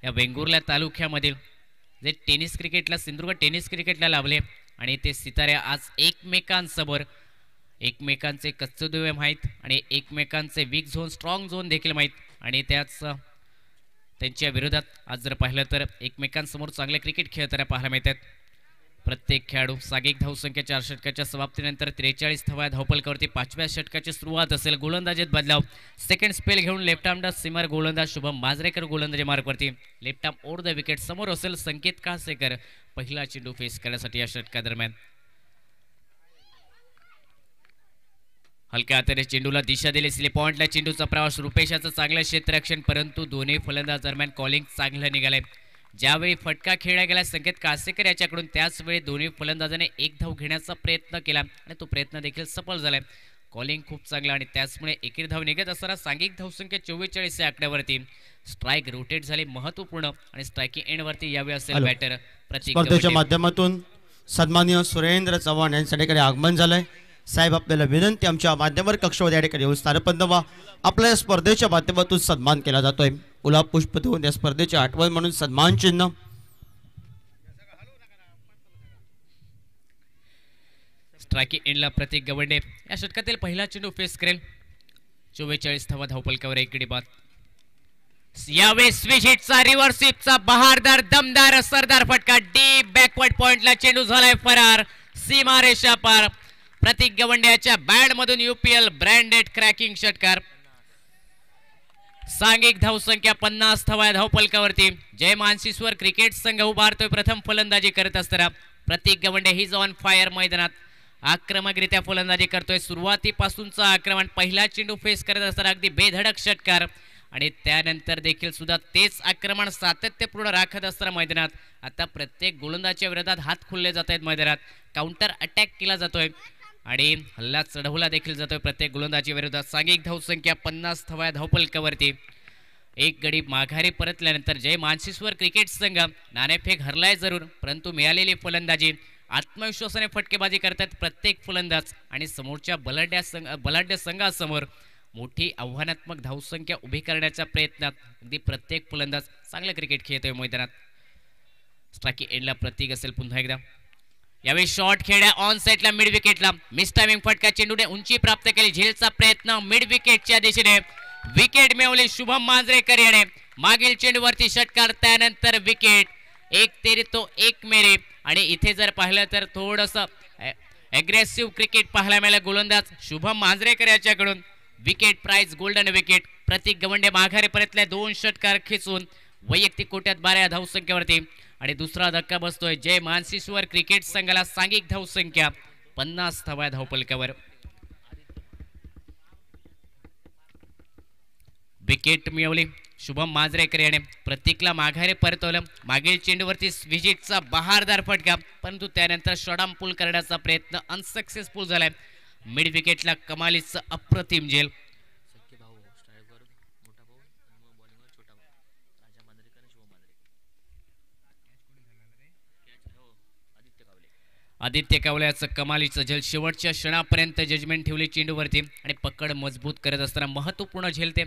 या वेंगुर्ला तालुक्यामधील जे टेनिस क्रिकेटला सिंधुदुर्ग टेनिस क्रिकेटला लाभले आणि ते सितारे आज एकमेकांसमोर एकमेकांचे कच्चे दुवे माहीत आणि एकमेकांचे वीक झोन स्ट्रॉंग झोन देखील माहीत आणि त्याच त्यांच्या विरोधात आज जर पाहिलं तर एकमेकांसमोर चांगले क्रिकेट खेळताना पाहायला मिळतात. प्रत्येक खेळाडू सागिक धावसंख्या 4 षटकाच्या समाप्तीनंतर 43 धावा धावपलकावरती 5व्या षटकाची सुरुवात असेल. गोलंदाजीत बदलाव. सेकंड स्पेल घेऊन लेफ्ट आर्मडा सिमर गोलंदाज शुभम मांजरेकर गोलंदाजी मार्कवरती. Left arm over the wicket समोर असेल संकेत कासेकर पहिला चेंडू फेस करण्यासाठी या षटकादरम्यान. हलक्या हाताने चेंडूला दिशा दिली. स्लिप पॉइंटला चेंडूचा प्रवास. रुपेशाचं चांगलं क्षेत्ररक्षण परंतु दोन्ही फलंदाज दरम्यान कॉलिंग चांगलं निघालंय. ज्यावेळी फटका खेळला गेला संकेत कासेकर याच्याकडून त्याच वेळी दोन्ही फलंदाजाने एक धाव घेण्याचा प्रयत्न केला आणि तो प्रयत्न देखील सफल झालाय. कॉलिंग खूप चांगला आणि त्याचमुळे एकेरी धाव निघत असताना सांघिक धावसंख्या 44 या आकड्यावरती. स्ट्राईक रोटेट झाली महत्वपूर्ण आणि स्ट्रायकिंग एंडवरती यावे असेल बॅटर प्रतीक.
स्पर्धेच्या माध्यमातून सन्माननीय सुरेंद्र चव्हाण यांच्याकडे आगमन झालंय. साहेब आपल्याला विनंती आमच्या माध्यमावर कक्षामध्ये या ठिकाणी येऊन स्थानपन्न व्हा. आपल्या स्पर्धेच्या माध्यमातून सन्मान केला जातोय. गुलाब पुष्प देऊन या स्पर्धेची आठवण म्हणून सन्मान चिन्ह.
स्ट्रायकिंग एंडला प्रतीक गवंडे या षटकातील पहिला चेंडू फेस करेल. 44 धावा धावपलकावर एक गडी बाद. यावेळी स्विच हिटचा रिव्हर्स स्वीपचा बहारदार दमदार असरदार फटका. डीप बॅकवर्ड पॉइंटला चेंडू झालाय फरार. सीमारेषा पार. प्रतीक गवंड्याच्या बॅट मधून यूपीएल ब्रँडेड क्रॅकिंग षटकार. सांघिक धावसंख्या 50 धावा धावपलकावरती. जय मानसीश्वर क्रिकेट संघ उभारतोय प्रथम फलंदाजी करत असताना. प्रतीक गवंडे हिज ऑन फायर मैदानात आक्रमकरित्या फलंदाजी करतोय. सुरुवातीपासूनचा आक्रमण पहिला चेंडू फेस करत असताना अगदी बेधडक षटकार आणि त्यानंतर देखील सुद्धा तेच आक्रमण सातत्यपूर्ण राखत असताना मैदानात आता प्रत्येक गोलंदाजच्या विरोधात हात खुलले जात आहेत. मैदानात काउंटर अटॅक केला जातोय आणि हल्ला चढवला देखील जातोय प्रत्येक गोलंदाजी विरोधात. सांघिक धावसंख्या 50 धावा धावपलकावरती. एक गडी माघारी परतल्यानंतर जय मानसीश्वर क्रिकेट संघ नाणेफेक हरलाय जरूर परंतु मिळालेली फलंदाजी आत्मविश्वासाने फटकेबाजी करतात प्रत्येक फलंदाज आणि समोरच्या बलाढ्य संघासमोर मोठी आव्हानात्मक धावसंख्या उभी करण्याच्या प्रयत्नात अगदी प्रत्येक फलंदाज चांगलं क्रिकेट खेळतोय मैदानात. स्ट्रायकिंग एंडला प्रतीक असेल पुन्हा एकदा. यावेळी शॉट खेळ्या ऑन साइडला मिड विकेटला. मिस टायमिंग फटका. चेंडूने उंची प्राप्त केली. झेलचा प्रयत्न मिड विकेटच्या दिशेने. विकेट मिळवली शुभम मांजरेकर याने. मागील चेंडूवरती षटकार त्यानंतर विकेट. एक तेरी तो एक मेरे आणि इथे जर पाहिलं तर थोडंसं अग्रेसिव्ह क्रिकेट पाहायला मिळालं गोलंदाज शुभम मांजरेकर याच्याकडून. Wicket prize golden wicket. Prateek Gawande माघारी परतले 2 षटकार खेचून वैयक्तिक कोट्यात 12 धावसंख्येवरती आणि दुसरा धक्का बसतोय जय मानसीश्वर क्रिकेट संघाला. सांघिक धावसंख्या 50 धावा धावपलकावर. विकेट मिळवली शुभम मांजरेकर याने. प्रतीकला माघारी परतवलं. मागील चेंडूवरती विजिटचा बहारदार फटका परंतु त्यानंतर शॉटआर्म पुल करण्याचा प्रयत्न अनसक्सेसफुल झालाय. मिड विकेटला कमालीचं अप्रतिम झेल. आदित्य कावल्याचं कमालीचं झेल. शेवटच्या क्षणापर्यंत जजमेंट ठेवली चेंडूवरती आणि पकड मजबूत करत असताना महत्वपूर्ण झेलते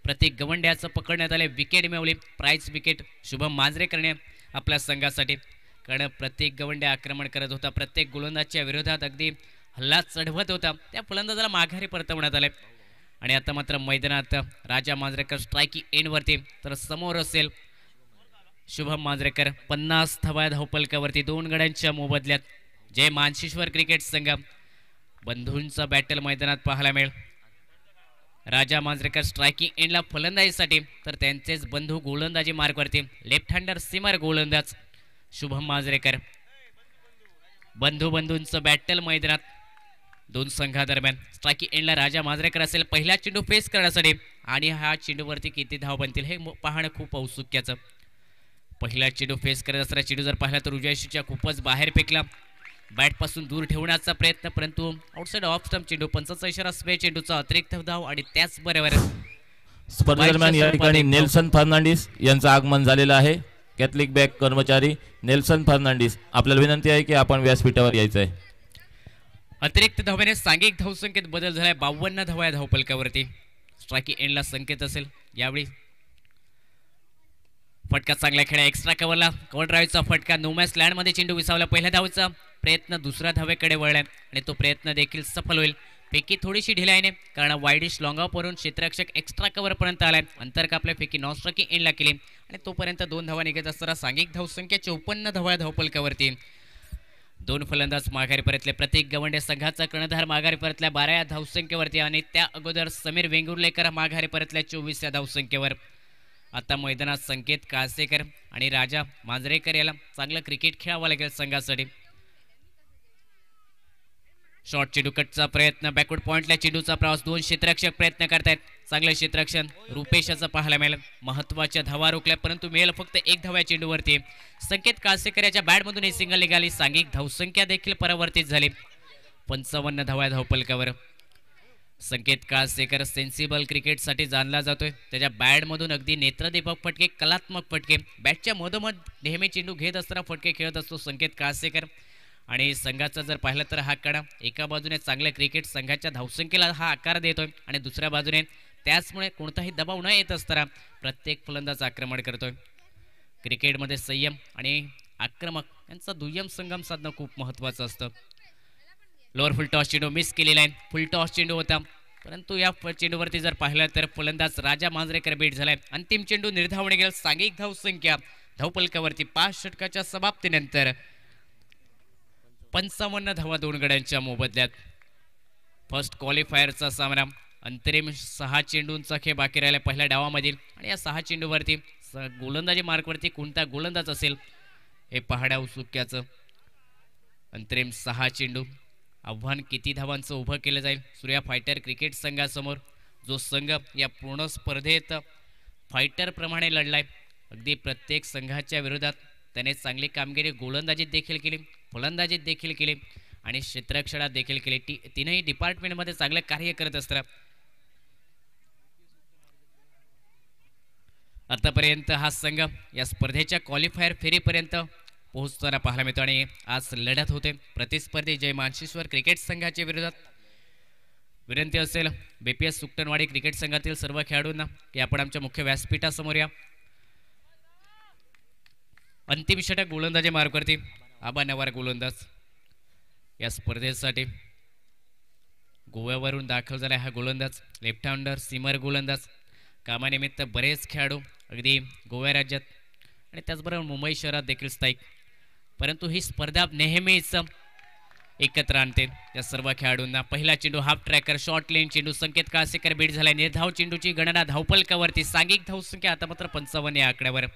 प्रतीक गवंड्याचं पकडण्यात आले. विकेट मिळवली. प्राइज विकेट शुभम मांजरेकरने आपल्या संघासाठी. कारण प्रतीक गवंडे आक्रमण करत होता. प्रत्येक गोलंदाजच्या विरोधात अगदी हल्ला चढवत होता. त्या फलंदाजाला माघारी परतवण्यात आले आणि आता मात्र मैदानात राजा मांजरेकर स्ट्रायकिंग एंडवरती तर समोर असेल शुभम मांजरेकर. 50 धावा धावपलकावरती 2 गड्यांच्या मोबदल्यात जय मानसीश्वर क्रिकेट संघ. बंधूंचा बॅटल मैदानात पाहायला मिळेल. राजा मांजरेकर स्ट्रायकिंग एंडला फलंदाजीसाठी तर त्यांचेच बंधू गोलंदाजी मार्गवरती. लेफ्ट हँडर सिमर गोलंदाज शुभम मांजरेकर. बंधूंचं बॅटल मैदानात 2 संघादरम्यान. स्ट्रायकिंग एंडला राजा मांजरेकर असेल पहिला चेंडू फेस करण्यासाठी आणि हा चेंडूवरती किती धाव बनतील हे पाहणं खूप औत्सुक्याचं. पहिला चेंडू फेस करत असताना चेंडू जर पाहिला तर उजव्या खूपच बाहेर फेकला. बॅटपासून दूर ठेवण्याचा प्रयत्न परंतु आउटसाइड ऑफ स्टंप चेंडू. 45 इशारा स्वे चेंडूचा अतिरिक्त धाव आणि त्याचबरोबर
स्पर्धेदरम्यान या ठिकाणी नेल्सन फर्नांडिस यांचं आगमन झालेलं आहे. कॅथलिक बँक कर्मचारी नेल्सन फर्नांडिस, आपल्याला विनंती आहे की आपण व्यासपीठावर यायचं आहे.
अतिरिक्त धावेने सांघिक धावसंख्येत बदल झालाय. 52 धावा या धावफलकावरती. स्ट्राइक एंडला संकेत असेल. यावेळी फटका चांगला खेळा. एक्स्ट्रा कव्हरला कव्हर ड्राईव्हचा फटका. नोमॅस लँडमध्ये चेंडू विसावला. पहिल्या धावेचा प्रयत्न दुसऱ्या धावेकडे वळलाय आणि तो प्रयत्न देखील सफल होईल. फेकी थोडीशी ढिली आहे कारण वाईडिश लॉंग ऑफ वरून क्षेत्ररक्षक एक्स्ट्रा कव्हर पर्यंत आलाय. अंतर कापल्या फेकी नॉन स्ट्राइकिंग एंडला केली आणि तोपर्यंत 2 धावा निघत असताना सांघिक धावसंख्या 54 धावा धावफलकावरती. 2 फलंदाज माघारी परतले. प्रत्येक गवंडे संघाचा कर्णधार माघारी परतल्या 12 या धावसंख्येवरती आणि त्या अगोदर समीर वेंगुर्लेकर माघारी परतल्या 24 या धावसंख्येवर. आता मैदानात संकेत काळसेकर आणि राजा मांजरेकर याला चांगलं क्रिकेट खेळावं लागेल संघासाठी. शॉर्ट चेंडू कटचा प्रयत्न. बॅकवर्ड पॉइंटला चेंडूचा प्रवास. 2 क्षेत्ररक्षक प्रयत्न करतायत. चांगलं क्षेत्ररक्षण रुपेशाचं पाहायला मिळेल. महत्वाच्या धावा रोखल्या परंतु मिळेल फक्त 1 धावा चेंडूवरती. संकेत काळसेकर याच्या बॅटमधून ही सिंगल निघाली. सांघिक धावसंख्या देखील परावर्तित झाली. 55 धावा धावफलकावर. संकेत काळसेकर सेन्सिबल क्रिकेटसाठी जाणला जातोय. त्याच्या बॅटमधून अगदी नेत्रदीपक फटके, कलात्मक फटके, बॅटच्या मधोमध नेहमी चेंडू घेत असताना फटके खेळत असतो संकेत काळसेकर. आणि संघाचा जर पाहिलं तर हा कडा एका बाजूने चांगलं क्रिकेट संघाच्या धावसंख्येला हा आकार देतोय आणि दुसऱ्या बाजूने त्याचमुळे कोणताही दबाव न येत असताना प्रत्येक फलंदाज आक्रमण करतोय. क्रिकेटमध्ये संयम आणि आक्रमक यांचा दुय्यम संगम साधणं खूप महत्त्वाचं असतं. लोअर फुल टॉस चेंडू मिस केलेला आहे. फुल टॉस चेंडू होता परंतु या चेंडूवरती जर पाहिलं तर फलंदाज राजा मांजरेकर बीट झालाय. अंतिम चेंडू निर्धावणे गेला. सांघिक धावसंख्या धावफलकावरती 5 षटकाच्या समाप्तीनंतर 55 धावा 2 गड्यांच्या मोबदल्यात. फर्स्ट क्वालिफायरचा सामना. अंतरिम 6 चेंडूंचा खेळ बाकी राहिला पहिल्या डावामधील आणि या 6 चेंडूवरती गोलंदाजी मार्कवरती कोणता गोलंदाज असेल हे पाहण्या उत्सुक्याचं. अंतरिम 6 चेंडू. आव्हान किती धावांचं उभं केलं जाईल सूर्या फायटर क्रिकेट संघासमोर. जो संघ या पूर्ण स्पर्धेत फायटर प्रमाणे लढलाय. अगदी प्रत्येक संघाच्या विरोधात त्याने चांगली कामगिरी गोलंदाजीत देखील केली, फलंदाजीत देखील केली आणि क्षेत्ररक्षणात देखील केली. तीनही डिपार्टमेंटमध्ये चांगलं कार्य करत असतात. आतापर्यंत हा संघ या स्पर्धेच्या क्वालिफायर फेरीपर्यंत पोहोचताना पाहायला मिळतो आणि आज लढत होते प्रतिस्पर्धी जय मानशेश्वर क्रिकेट संघाच्या विरोधात. विनंती असेल बीपीएस सुकटनवाडी क्रिकेट संघातील सर्व खेळाडूंना की आपण आमच्या मुख्य व्यासपीठासमोर या. अंतिम षटक गोलंदाजी मार्कवरती. आबा नवार गोलंदाज या स्पर्धेसाठी गोव्यावरून दाखल झाला हा गोलंदाज. लेफ्ट हँडर सीमर गोलंदाज. कामानिमित्त बरेच खेळाडू अगदी गोवा राज्यात आणि त्याचबरोबर मुंबई शहरात देखील स्थायिक. परंतु ही स्पर्धा नेहमीच एकत्र आणते या सर्व खेळाडूंना. पहिला चेंडू हाफ ट्रॅकर शॉर्ट लेन चेंडू. संकेत काळसेकर बीट झालाय. निर्धाव चेंडूची गणना धावफलकावरती. सांघिक धावसंख्या आता मात्र 55 या आकड्यावर.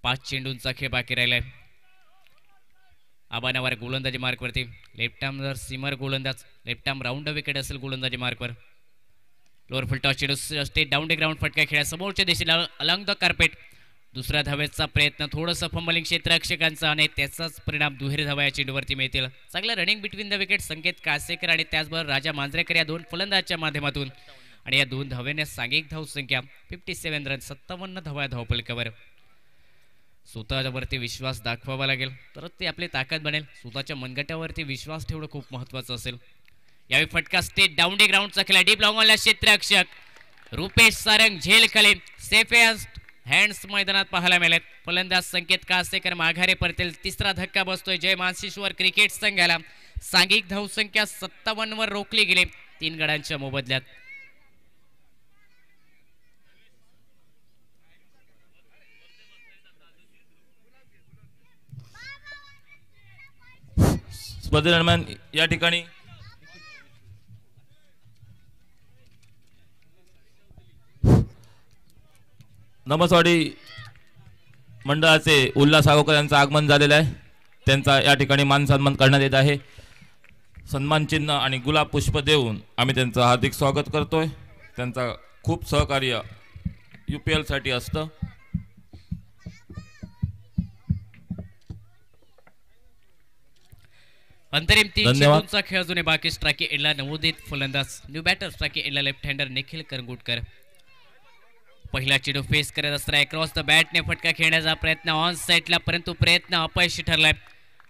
5 चेंडूंचा खेळ बाकी राहिलाय. आबानावर गोलंदाजी मार्कवरती. लेफ्ट आर्म सीमर गोलंदाज. लेफ्ट आर्म राऊंड विकेट असेल गोलंदाजी मार्कवर. लोअर फुल टॉस चेंडू स्टेट डाऊन द ग्राउंड फटका खेळा समोरच्या दिशेला अलॉंग द कार्पेट. दुसऱ्या धावेचा प्रयत्न थोडंसं फंबलिंग क्षेत्ररक्षकांचा आणि त्याचाच परिणाम दुहेरी धावा या चेंडूवरती मिळतील. चांगलं रनिंग बिटवीन द विकेट संकेत काळसेकर आणि त्याचबरोबर राजा मांजरेकर या 2 फलंदाजाच्या माध्यमातून आणि या 2 धावेने सांघिक धावसंख्या 57 रन 57 धावा धावफलकावर. स्वतःवरती विश्वास दाखवावा लागेल तरच ते आपली ताकद बनेल. स्वतःच्या मनगटावरती विश्वास ठेवणं खूप महत्त्वाचं असेल. यावेळी फटका स्टेट डाऊन द ग्राउंडचा खेळा. डीप लॉंग ऑनला क्षेत्ररक्षक रुपेश सारंग झेल खाली सेफ हँड्स मैदानात पाहायला मिळेल. फलंदाज संकेत काळसेकर माघारी परतेल. तिसरा धक्का बसतोय जय मानशेश्वर क्रिकेट संघाला. सांघिक धावसंख्या 57 वर रोखली गेली 3 गड्यांच्या मोबदल्यात.
स्पर्धेदरम्यान या ठिकाणी नमसवाडी मंडळाचे उल्हास आगोकर यांचं आगमन झालेलं आहे. त्यांचा या ठिकाणी मान सन्मान करण्यात येत आहे. सन्मान चिन्ह आणि गुलाब पुष्प देऊन आम्ही त्यांचं हार्दिक स्वागत करतोय. त्यांचा खूप सहकार्य UPL साठी असतं.
अंतरिम 3 चेंडूंचा खेळ अजूनही बाकी. स्ट्राइक एंडला नवोदित फलंदाज न्यू बॅटर. स्ट्राइक एंडला लेफ्ट हँडर निखिल करंगुटकर. पहिला चेंडू फेस करत असताना क्रॉस द बॅटने फटका खेळण्याचा प्रयत्न ऑन साईडला, परंतु प्रयत्न अपयशी ठरलाय,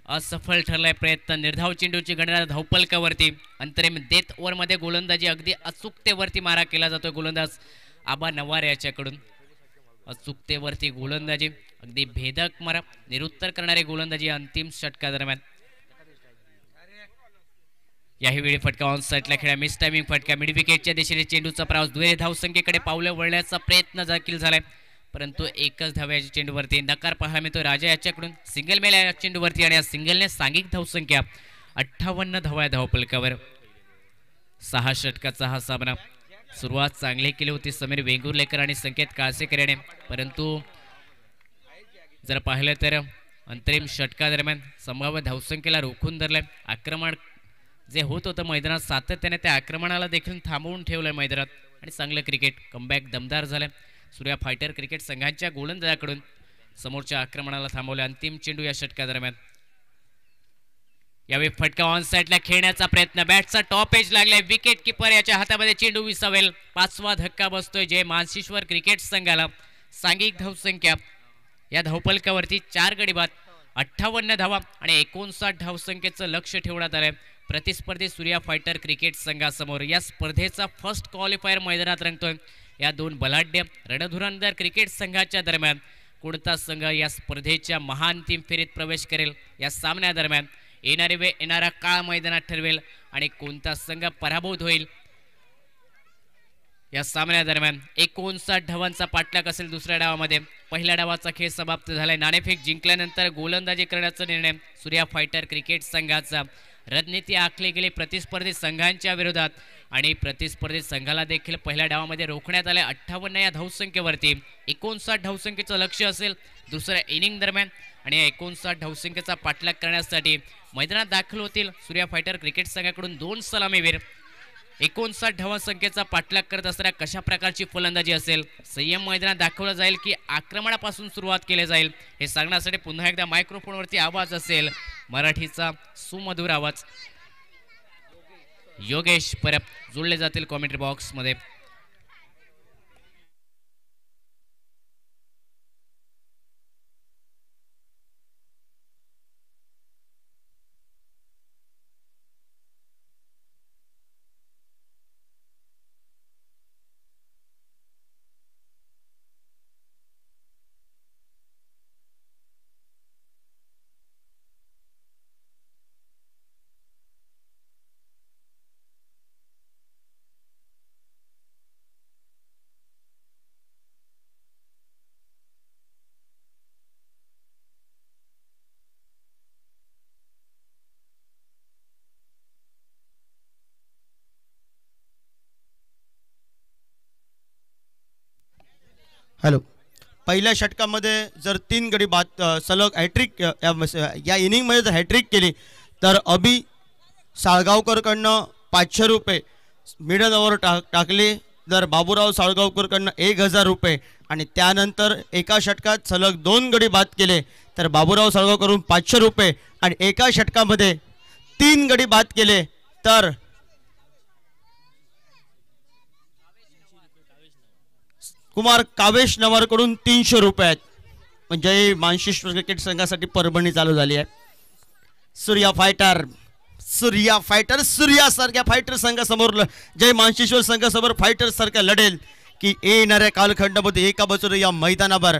असफल ठरलाय प्रयत्न. निर्धाव चेंडूची गणना धावपलकावरती. अंतरिम डेथ ओव्हरमध्ये गोलंदाजी अगदी अचूकतेवरती मारा केला जातोय गोलंदाज आबा नवार याच्याकडून. अचूकतेवरती गोलंदाजी, अगदी भेदक मारा, निरुत्तर करणारे गोलंदाजी अंतिम षटकादरम्यान. याही वेळी फटका ऑन साईडला खेळा, मिस टायमिंग फटका. मिड विकेटच्या दिशेने चेंडूचा प्रवास दुहेरी धावसंख्येकडे पावलं वळण्याचा प्रयत्न देखील झालाय, परंतु एकच धाव्याच्या चेंडूवरती नकार पाहायला मिळतो राजा याच्याकडून. सिंगल मेल या चेंडूवरती आणि या सिंगलने सांघिक धावसंख्या 58 धावा धावपलकावर. 6 षटकाचा हा सामना. सुरुवात चांगली केली होती समीर वेंगुर्लेकर आणि संकेत काळसेकर याने, परंतु जर पाहिलं तर अंतरिम षटकादरम्यान संभाव्य धावसंख्येला रोखून धरलंय. आक्रमण जे होत होतं मैदानात सातत्याने त्या आक्रमणाला देखील थांबवून ठेवलंय मैदानात आणि चांगलं क्रिकेट कमबॅक दमदार झालंय सूर्या फायटर क्रिकेट संघांच्या गोलंदाजाकडून. समोरच्या आक्रमणाला थांबवलं. अंतिम चेंडू या षटकादरम्यान. यावेळी फटका ऑन साईडला खेळण्याचा प्रयत्न, बॅटचा टॉप एज लागलाय, विकेट किपर याच्या हातामध्ये चेंडू विसावेल. 5वा धक्का बसतोय जय मानशिश्वर क्रिकेट संघाला. सांघिक धावसंख्या या धावपलकावरती 4 गडी बाद, 58 धावा आणि 59 धावसंख्येचं लक्ष ठेवण्यात आलंय प्रतिस्पर्धी सूर्या फायटर क्रिकेट संघासमोर. या स्पर्धेचा फर्स्ट क्वालिफायर मैदानात रंगतोय. या 2 बलाढ्य रणधुरंदर क्रिकेट संघाच्या दरम्यान कोणता संघ या स्पर्धेच्या महाअंतिम फेरीत प्रवेश करेल या सामन्यादरम्यान येणारी वेळ येणारा काळ मैदानात ठरवेल आणि कोणता संघ पराभूत होईल. या सामन्यादरम्यान 59 धावांचा पाठलाग असेल दुसऱ्या डावामध्ये. पहिल्या डावाचा खेळ समाप्त झालाय. नाणेफेक जिंकल्यानंतर गोलंदाजी करण्याचा निर्णय सूर्या फायटर क्रिकेट संघाचा. रणनीती आखली गेली प्रतिस्पर्धी संघांच्या विरोधात आणि प्रतिस्पर्धी संघाला देखील पहिल्या डावामध्ये रोखण्यात आले. 58 या धावसंख्येवरती 59 धावसंख्येचं लक्ष असेल दुसऱ्या इनिंग दरम्यान आणि 59 धावसंख्येचा पाठलाग करण्यासाठी मैदानात दाखल होतील सूर्या फायटर क्रिकेट संघाकडून 2 सलामीवीर. 59 धावसंख्येचा पाठलाग करत असताना कशा प्रकारची फलंदाजी असेल, संयम मैदानात दाखवलं जाईल की आक्रमणापासून सुरुवात केली जाईल हे सांगण्यासाठी पुन्हा एकदा मायक्रोफोनवरती आवाज असेल मराठीचा सुमधुर आवाज. योगेश परब जोडले जातील कॉमेंट्री बॉक्स मध्ये.
हॅलो. पहिल्या षटकामध्ये जर 3 गडी बाद सलग हॅट्रिक या इनिंगमध्ये जर हॅट्रिक केली तर अभि साळगावकरकडनं 500 रुपये मिडल ओव्हर टाकली, तर बाबूराव साळगावकरकडनं 1000 रुपये आणि त्यानंतर एका षटकात सलग 2 गडी बाद केले तर बाबूराव साळगावकरून 500 रुपये आणि एका षटकामध्ये 3 गडी बाद केले तर कुमार कावेश नवारकडून 300 रुपये आहेत. म्हणजे मानशिश्वर क्रिकेट संघासाठी परभणी चालू झाली आहे. सूर्या फायटर सूर्यासारख्या फायटर संघासमोर जय मानशिश्वर संघासमोर फायटर सारखा लढेल की येणाऱ्या कालखंडामध्ये एका बाजूला या मैदानावर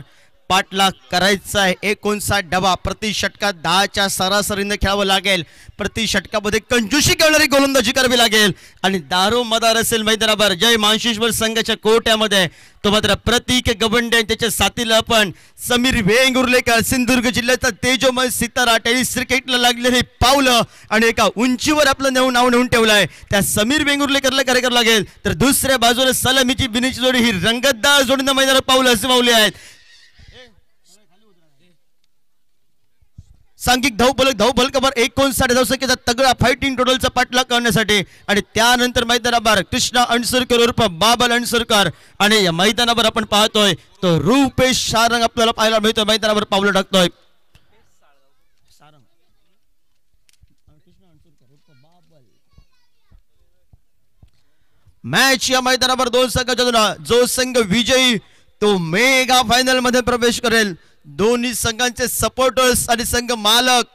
पाठलाग करायचा आहे. 59 डावा प्रति षटकात 10च्या सरासरीने खेळावं लागेल. प्रति षटकामध्ये कंजूशी करणारी गोलंदाजी करावी लागेल आणि दारोमदार असेल मैदानावर जय मानशिश्वर संघाच्या कोट्यामध्ये तो मात्र प्रतीक गवंडे त्याच्या साथीला आपण समीर वेंगुर्लेकर सिंधुदुर्ग जिल्ह्याचा तेजोमय सितारा टेनिस क्रिकेटला लागलेले पावलं आणि एका उंचीवर आपलं नाव नेऊन ठेवलंय त्या समीर वेंगुर्लेकरला कार्य करावं लागेल. तर दुसऱ्या बाजूला सलामीची बिनीची जोडी ही रंगतदार जोडीनं मैदानात पावलं अजमावली आहेत. सांघिक धावफलकावर 59 धावसंख्येचा तगडा फायटिंग टोटलचा पाठलाग करण्यासाठी आणि त्यानंतर मैदानावर कृष्णा अणसरकर उर्फ बाबल अणसरकर आणि या मैदानावर आपण पाहतोय तो रुपेश सारंग आपल्याला पाहायला मिळतोय मैदानावर पावलं टाकतोय. मॅच या मैदानावर 2 संघाच्या जो संघ विजयी तो मेगा फायनल मध्ये प्रवेश करेल. दोन्ही संघांचे सपोर्टर्स आणि संघ मालक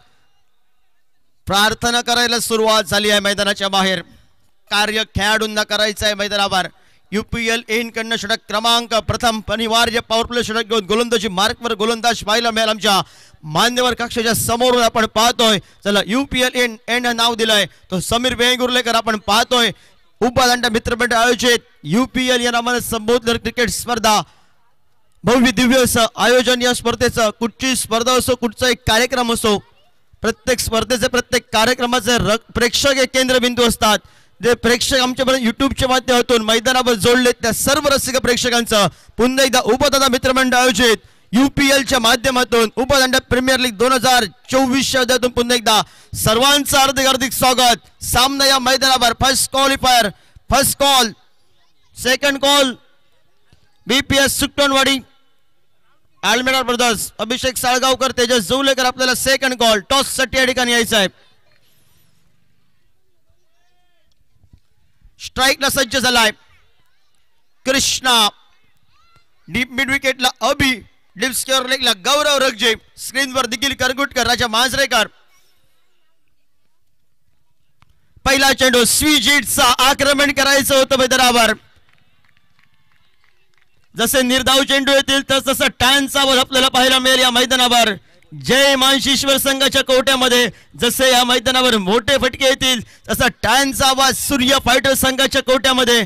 प्रार्थना करायला सुरुवात झाली आहे. मैदानाच्या बाहेर कार्य खेळाडूंना करायचं आहे. मैदानावर UPL एन कडनं षटक क्रमांक प्रथम अनिवार्य पॉवर प्ले षटक घेऊन गोलंदाजी मार्कवर गोलंदाज पाहायला मिळेल. आमच्या मान्यवर कक्षाच्या समोरून आपण पाहतोय. चला UPL एन नाव दिलंय तो समीर वेंगुर्लेकर आपण पाहतोय. उपदांडा मित्रमंडळ आयोजित UPL या नावाने संबोधलेली क्रिकेट स्पर्धा भव्य दिव्य असं आयोजन. या स्पर्धेचं कुठची स्पर्धा असो कुठचा एक कार्यक्रम असो प्रत्येक स्पर्धेचे प्रत्येक कार्यक्रमाचे प्रेक्षक हे केंद्रबिंदू असतात. जे प्रेक्षक आमच्यापर्यंत युट्यूबच्या माध्यमातून मैदानावर जोडले त्या सर्व रसिक प्रेक्षकांचं पुन्हा एकदा उपदांडा मित्रमंडळ आयोजित UPLच्या माध्यमातून उपदांडा प्रीमियर लीग 2024च्या अध्यायातून पुन्हा एकदा सर्वांचं हार्दिक हार्दिक स्वागत. सामना या मैदानावर first qualifier first call second call BPS Suktonwadi Almeida Brothers Abhishek Salgaonkar Tejas Jawalekar आपल्याला सेकंड कॉल टॉस साठी या ठिकाणी यायचं आहे. स्ट्राईकला सज्ज झालाय कृष्णा. डीप मिड विकेटला अभि डीप स्क्वेअर लेगला गौरव रगजे स्क्रीनवर देखील करगुटकर राजा मांजरेकर. पहिला चेंडू स्वीजीटचा आक्रमण करायचं होतं मैदानावर. जसे निर्धाव चेंडू येतील तसं टॅनचा आवाज आपल्याला पाहायला मिळेल या मैदानावर. जय मानशिश्वर संघाच्या कोट्यामध्ये जसे या मैदानावर मोठे फटके येतील तसा टॅनचा आवाज सूर्य फायटर संघाच्या कोट्यामध्ये.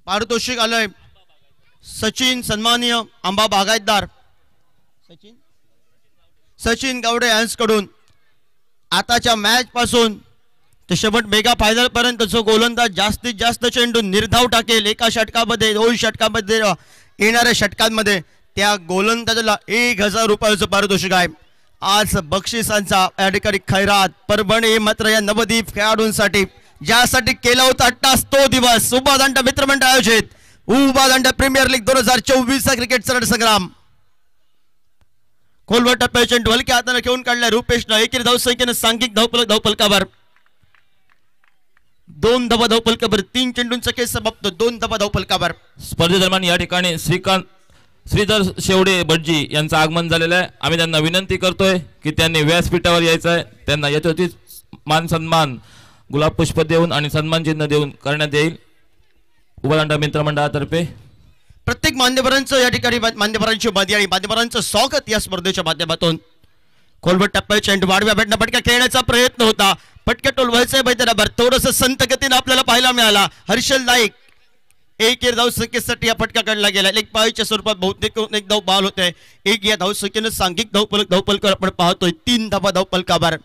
पारितोषिक आलंय सचिन सन्माननीय आंबा बागायतदार सचिन गावडे यांच्याकडून. आताच्या मॅच पासून ते शेवट मेगा फायनल पर्यंत जो गोलंदाज जास्तीत जास्त चेंडू निर्धाव टाकेल एका षटकामध्ये 2 षटकामध्ये येणाऱ्या षटकांमध्ये त्या गोलंदाजाला 1000 रुपयाचं पारितोषिक आहे. आज बक्षिसांचा या ठिकाणी खैरात परभणी मात्र या नवदीप खेळाडूंसाठी ज्यासाठी केला होता अट्टास तो दिवस. उपादांडा मित्रमंडळ आयोजित उपादांडा प्रीमियर लीग 2024 क्रिकेट संग्राम. खोलवर टप्प्याचे चेंडू हलक्या हाताने घेऊन काढलाय रुपेशनं. एकेरी धावसंख्येने सांघिक धावफलकावर 2 धावा धावफलकावर 3 चेंडूंचा खेळ समाप्त 2 धावा धावफलकावर.
स्पर्धेदरम्यान या ठिकाणी श्रीधर शेवडे भटजी यांचं आगमन झालेलं आहे. आम्ही त्यांना विनंती करतोय की त्यांनी व्यासपीठावर यायचं आहे. त्यांना यथोचित मान सन्मान गुलाब पुष्प देऊन आणि सन्मान चिन्ह देऊन करण्यात येईल उपदांडा मित्रमंडळातर्फे.
प्रत्येक मान्यवरांचं या ठिकाणी मान्यवरांची बादी आणि मान्यवरांचं स्वागत या स्पर्धेच्या माध्यमातून. खोलवर टप्प्याचे चेंडू वाढव्या भेटणं पटका खेळण्याचा प्रयत्न होता. पटक्या टोल व्हायचंय मैदानावर थोडंसं संत गतीने आपल्याला पाहायला मिळाला. हर्षल नाईक एक धाव संख्येसाठी या फटका काढला गेला. एक पायच्या स्वरूपात बहुतेक एक धाव बाल होते. एक या धाव संख्येनं सांघिक धावफलक आपण पाहतोय 3 धावा धावफलकावर.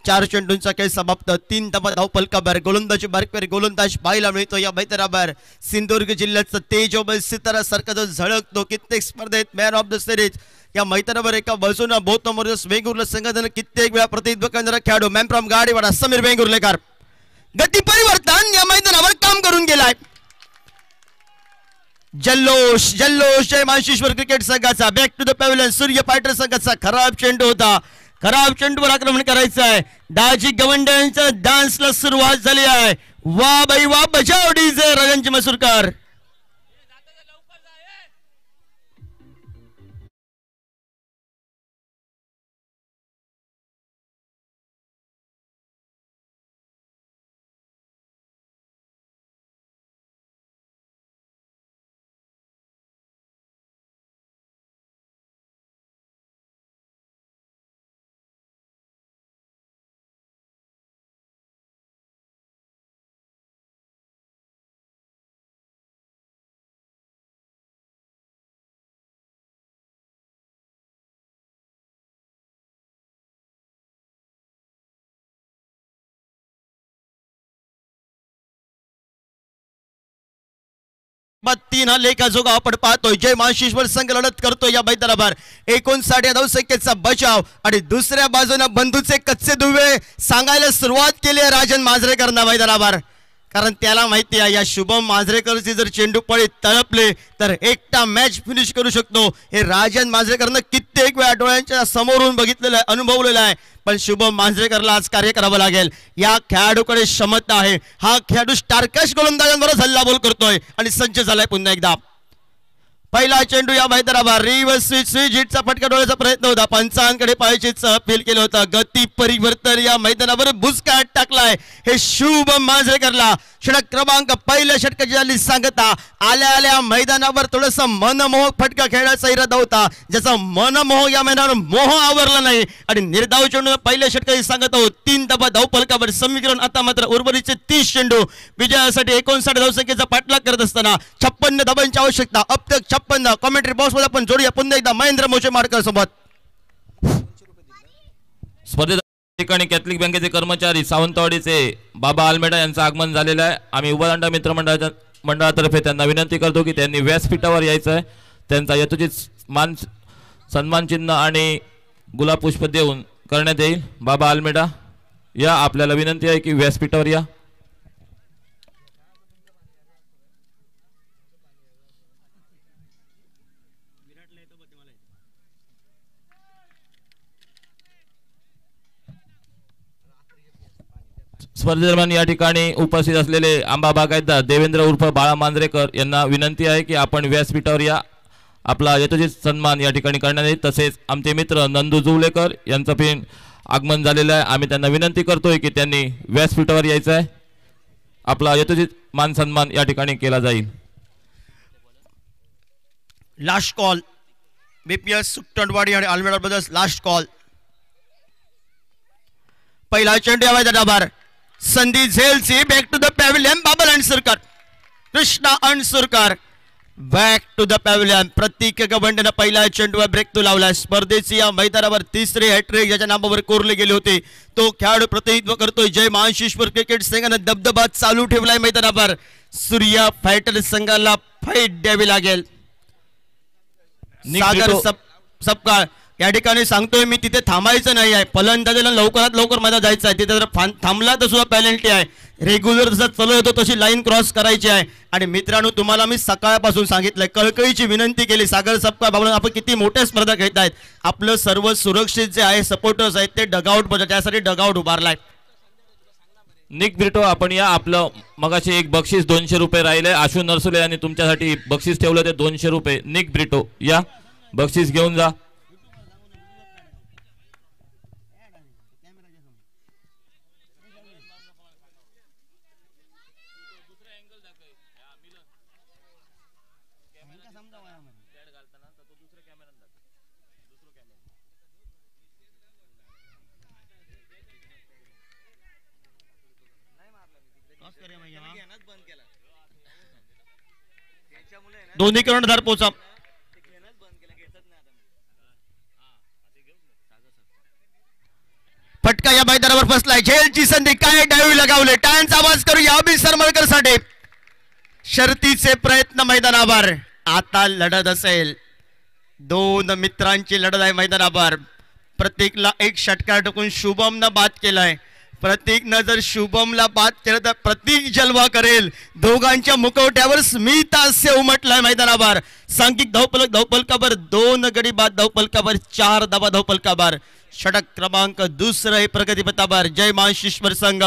4 चेंडूंचा खेळ समाप्त 3 धावा धावफलकावर. गोलंदाजी बारकवेर गोलंदाज पाहायला मिळतो या मैदानावर. सिंधुदुर्ग जिल्ह्याचा तेजोमय सितारा सारखा जो झळकतो कित्येक स्पर्धेत मॅन ऑफ द सिरीज या मैदानावर एका बाजूला बौद्धमोर्यस वेंगुर्ले संघाने कित्येक वेळा प्रतिनिधित्व करणारा खेळाडू मॅन फ्रॉम गाडीवाडा समीर वेंगुर्लेकर गती परिवर्तन या मैदानावर काम करून गेलाय. जल्लोष जल्लोष जय मानशिश्वर क्रिकेट संघाचा back to the pavilion. Surya fighter संघाचा खराब चेंडू होता. खराब चेंडूवर आक्रमण करायचं आहे. दाजी गवंड्यांच्या डान्सला सुरुवात झाली आहे. वा बाई वा बजाव डीजे राजनजी मसूरकर. स्वरूपात 3 हा लेखाजोगा आपण पाहतोय. जय महाशिश्वर संघ लढत करतोय या मैदानावर. 59 या धावसंख्येचा बचाव आणि दुसऱ्या बाजूने बंधूचे कच्चे दुवे सांगायला सुरुवात केली आहे राजन मांजरेकरांना मैदानावर. कारण त्याला माहिती आहे या शुभम मांजरेकरची जर चेंडू पळी तळपले तर एकटा मॅच फिनिश करू शकतो. हे राजन मांजरेकरनं कित्येक वेळा डोळ्यांच्या समोरून बघितलेलं आहे, अनुभवलेलं आहे. पण शुभम मांजरेकरला आज कार्य करावं लागेल. या खेळाडूकडे क्षमता आहे. हा खेळाडू स्टारकश गोलंदाजांवरच हल्लाबोल करतोय आणि सज्ज झालाय पुन्हा एकदा. पहिला चेंडू या मैदानावर रिव्हर्स स्विच हिटचा फटका डोळ्याचा प्रयत्न होता. पंचांकडे पायचीच अपील केलं होतं. गती परिवर्तन या मैदानावर भुसकाट टाकलाय हे शुभम मांजरेकरला. षटक क्रमांक पहिल्या षटकाची झाली सांगता. आल्या आल्या मैदानावर थोडंसं मनमोहक फटका खेळण्याचा इरादा होता, ज्याचा मनमोह या मैदानावर मोह आवरला नाही आणि निर्धाव चेंडू पहिल्या षटकाची सांगत आहोत. 3 धावा धावफलकावर समीकरण. आता मात्र उर्वरितचे 30 चेंडू विजयासाठी 59 धावसंख्येचा पाठलाग करत असताना 56 धावांची आवश्यकता. अब तक 56. कॉमेंट्री बॉक्स मध्ये आपण जोडूया पुन्हा एकदा महेंद्र मोचे माडकर सोबत.
स्पर्धेत ठिकाणी कॅथलिक बँकेचे कर्मचारी सावंतवाडीचे बाबा आलमेडा यांचं आगमन झालेलं आहे. आम्ही उपादांडा मित्र मंडळातर्फे त्यांना विनंती करतो की त्यांनी व्यासपीठावर यायचं आहे. त्यांचा यथोचित सन्मान चिन्ह आणि गुलाब पुष्प देऊन करण्यात येईल. बाबा आलमेडा या, आपल्याला विनंती आहे की व्यासपीठावर या. स्पर्धेदरम्यान या ठिकाणी उपस्थित असलेले आंबा बागायतदार देवेंद्र उर्फ बाळा मांजरेकर यांना विनंती आहे की आपण व्यासपीठावर या. आपला यथोचित सन्मान या ठिकाणी करण्यात येईल. तसेच आमचे मित्र नंदू जुवलेकर यांचं पण आगमन झालेलं आहे. आम्ही त्यांना विनंती करतोय की त्यांनी व्यासपीठावर यायचं आहे. आपला यथोचित मान सन्मान या ठिकाणी केला जाईल.
लास्ट कॉल बीपीएस सुकटवाडी आणि आलमेडा ब्रदर्स. Last call. पहिला चेंडू या मैदानावर. संधी झेलची back to the pavilion. Babal Ansurkar, Krishna Ansurkar back to the pavilion. Prateek गवंडेनं पहिला चेंडूवर ब्रेक तो लावला. स्पर्धेची या मैदानावर तिसरी हॅट्रिक ज्याच्या नावावर कोरले गेले होते तो खेळाडू प्रतिनिधित्व करतोय. जय महाशिश्वर क्रिकेट संघानं दबदबा चालू ठेवलाय मैदानावर. सूर्या फायटर संघाला फाईट द्यावी लागेल. सागर सपकाळ या ठिकाणी सांगतोय मी, तिथे थांबायचं नाही आहे. फलंदाजीला लवकरात लवकर मैदानात जायचं आहे. तिथे जर थांबला तर सुद्धा पेनल्टी आहे. रेग्युलर जसं चालू येतो तशी लाईन क्रॉस करायची आहे. आणि मित्रांनो, तुम्हाला मी सकाळपासून सांगितलंय, कळकळीची विनंती केली. सागर सपकाळ बाबा, आपण किती मोठ्या स्पर्धा खेळत आहेत. आपलं सर्व सुरक्षित जे आहे सपोर्टर्स आहेत ते डगआउट बघा, त्यासाठी डगआउट उभारलाय.
निक ब्रिटो आपण या. आपलं मगाशी एक बक्षीस 200 रुपये राहिले. आशू नरसुले यांनी तुमच्यासाठी बक्षीस ठेवलं ते 200 रुपये. निक ब्रिटो या, बक्षीस घेऊन जा.
दोन्ही कर्णधार पोचा. फटका या मैदानावर फसलाय. झेलची संधी. काय डावी लगावले. टाळ्यांचा आवाज करूया अभि सरमळकर साठी. शर्तीचे प्रयत्न मैदानावर. आता लढत असेल. 2 मित्रांची लढत आहे मैदानावर. प्रत्येकला एक षटकार टाकून शुभमनं बाद केलाय. प्रतीकनं जर शुभमला बाद केलं तर प्रतीक जलवा करेल. दोघांच्या मुखवट्यावर स्मितहास्य उमटलाय मैदानावर. सांघिक धावफलकावर 2 गडी बाद धावफलकावर 4 धावा धावफलकावर. षटक क्रमांक 2 प्रगतीपथावर. जय महाशिश्वर संघ.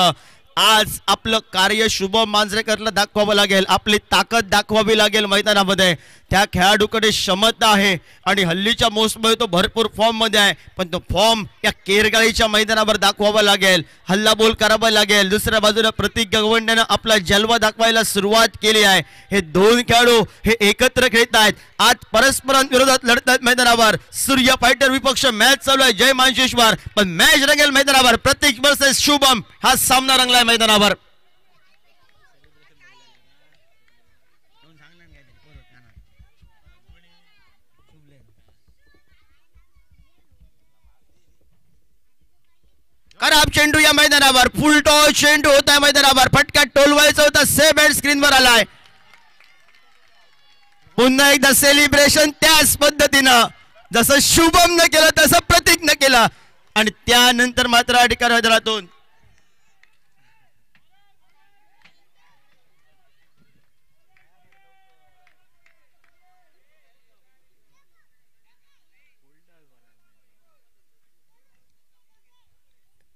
आज आपलं कार्य शुभम मांजरेकरला दाखवावं लागेल. आपली ताकद दाखवावी लागेल मैदानामध्ये. त्या खेळाडूकडे क्षमता आहे आणि हल्लीच्या मोसमध्ये तो भरपूर फॉर्म मध्ये आहे. पण तो फॉर्म या केरगाळीच्या मैदानावर दाखवावा लागेल. हल्लाबोल करावा लागेल. दुसऱ्या बाजूला प्रतीक गवंड्यानं आपला जलवा दाखवायला सुरुवात केली आहे. हे 2 खेळाडू हे एकत्र खेळत आहेत. आज परस्परांविरोधात लढत आहेत मैदानावर. सूर्य फायटर विपक्ष मॅच चालू आहे. जय महाशिश्वर. पण मॅच रंगेल मैदानावर. प्रतीक वर्सेस शुभम हा सामना रंगलाय मैदानावर. खराब चेंडू या मैदानावर. फुल टॉस चेंडू होता मैदानावर. फटका टोलवायचा होता. सेफ हेड स्क्रीनवर आलाय. पुन्हा एकदा सेलिब्रेशन त्याच पद्धतीनं जसं शुभम न केलं तसं प्रतीक न केलं आणि त्यानंतर मात्र या ठिकाणी मैदानातून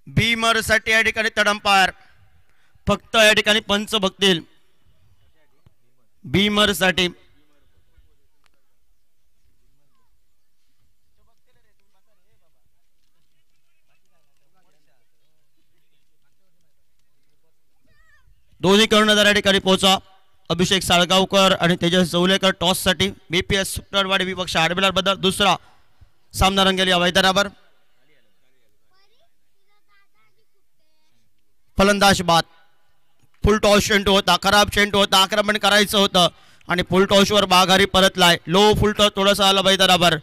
बीमर साठी या ठिकाणी तडंपार फक्त या ठिकाणी पंच बघतील बीमर साठी दोन्ही कर्णधार या ठिकाणी पोहोचा अभिषेक साळगावकर आणि तेजस जवलेकर टॉस साठी बीपीएस सुटणवाडी विपक्ष आडबिलार बद्दल दुसरा सामना रंगेल या मैदानावर फलंदाज बाद फुल टॉस चेंडू होता खराब चेंडू होता आक्रमण करायचं होतं आणि फुल टॉसवर माघारी परतलाय लो फुल टॉस थोडासा आला मैदानावर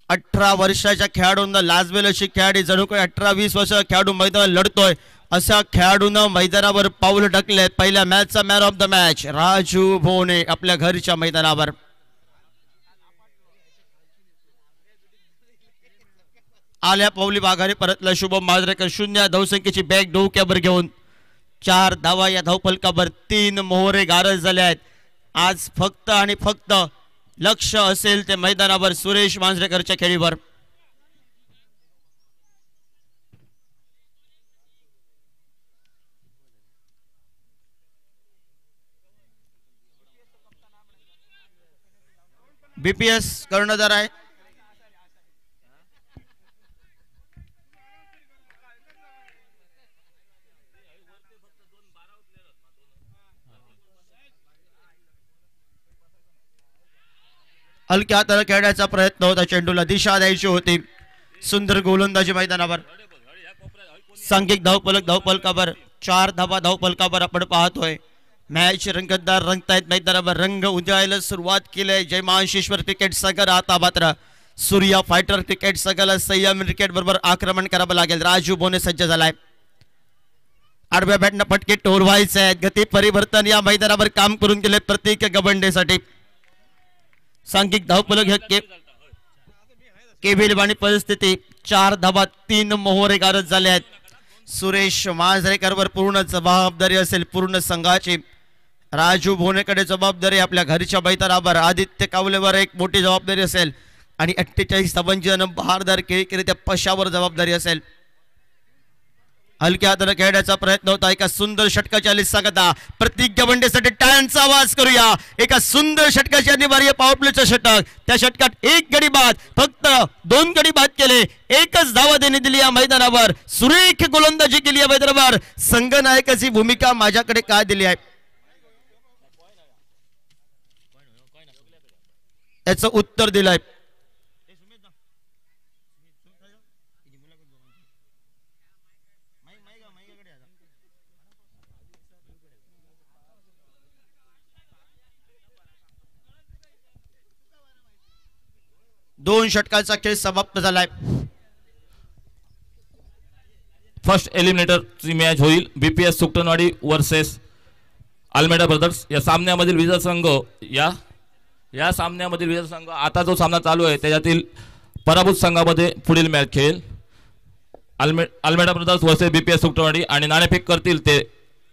18 वर्षाच्या खेळाडूंना लाजवेल अशी खेळाडी जणू काही 18-20 वर्षाचा खेळाडू मैदानात लढतोय अशा खेळाडूंना मैदानावर पाऊल टाकले पहिल्या मॅचचा man of the match Raju Bhone आपल्या घरच्या मैदानावर आल्या पावली माघारी परतला शुभम मांजरेकर 0 धावसंख्येची बॅग डोक्यावर घेऊन 4 धावा या धावफलकावर 3 मोहरे गारज झाले आहेत आज फक्त आणि फक्त लक्ष असेल ते मैदानावर सुरेश मांजरेकरच्या खेळीवर बीपीएस कर्णधार आहे हलक्या हाताला खेळण्याचा प्रयत्न होता चेंडूला दिशा द्यायची होती सुंदर गोलंदाजी मैदानावर सांघिक धावफलकावर 4 धावा धावफलकावर आपण पाहतोय मॅच रंगतदार रंगतायत मैदानावर रंग उद्यायला सुरुवात केली जयमानशेश्वर क्रिकेट संघ आता मात्र सूर्या फायटर क्रिकेट संघाला संयम क्रिकेट बरोबर आक्रमण करावं लागेल राजू बोने सज्ज झालाय आडव्या बॅटनं फटके टोलवायचे आहेत गती परिवर्तन या मैदानावर काम करून गेले प्रत्येक गबंडेसाठी सांघिक धावफलक केबिलवाणी परिस्थिती 4 धावा 3 मोहरे गारज झाले आहेत सुरेश मांजरेकरवर पूर्ण जबाबदारी असेल पूर्ण संघाची राजू भोनेकडे जबाबदारी आपल्या घरच्या मैदानावर आदित्य कावलेवर एक मोठी जबाबदारी असेल आणि 48 धावांची बहारदार केळीकरित्या पशावर जबाबदारी असेल हलक्या हाताने खेळण्याचा प्रयत्न होता एका सुंदर षटकाच्या लिस्साकता प्रत्येक गवंडेसाठी टाळ्यांचा आवाज करूया एका सुंदर षटकाचे अनिवार्य पॉवर प्लेचं षटक त्या षटकात 1 गडी बाद फक्त 2 गडी बाद केले एकच धावा देणे दिली या मैदानावर सुरेख गोलंदाजी केली या मैदानावर संघनायकाची भूमिका माझ्याकडे काय दिली आहे याचं उत्तर दिलंय दोन षटकाचा खेळ समाप्त झालाय
फर्स्ट एलिमिनेटरची मॅच होईल बीपीएस सुकटनवाडी वर्सेस अल्मेडा ब्रदर्स या सामन्यामधील विजेता संघ या सामन्यामधील विजेता संघ आता जो सामना चालू आहे त्याच्यातील पराभूत संघामध्ये पुढील मॅच खेळेल अल्मेडा ब्रदर्स वर्सेस बीपीएस सुकटनवाडी आणि नाणेफेक करतील ते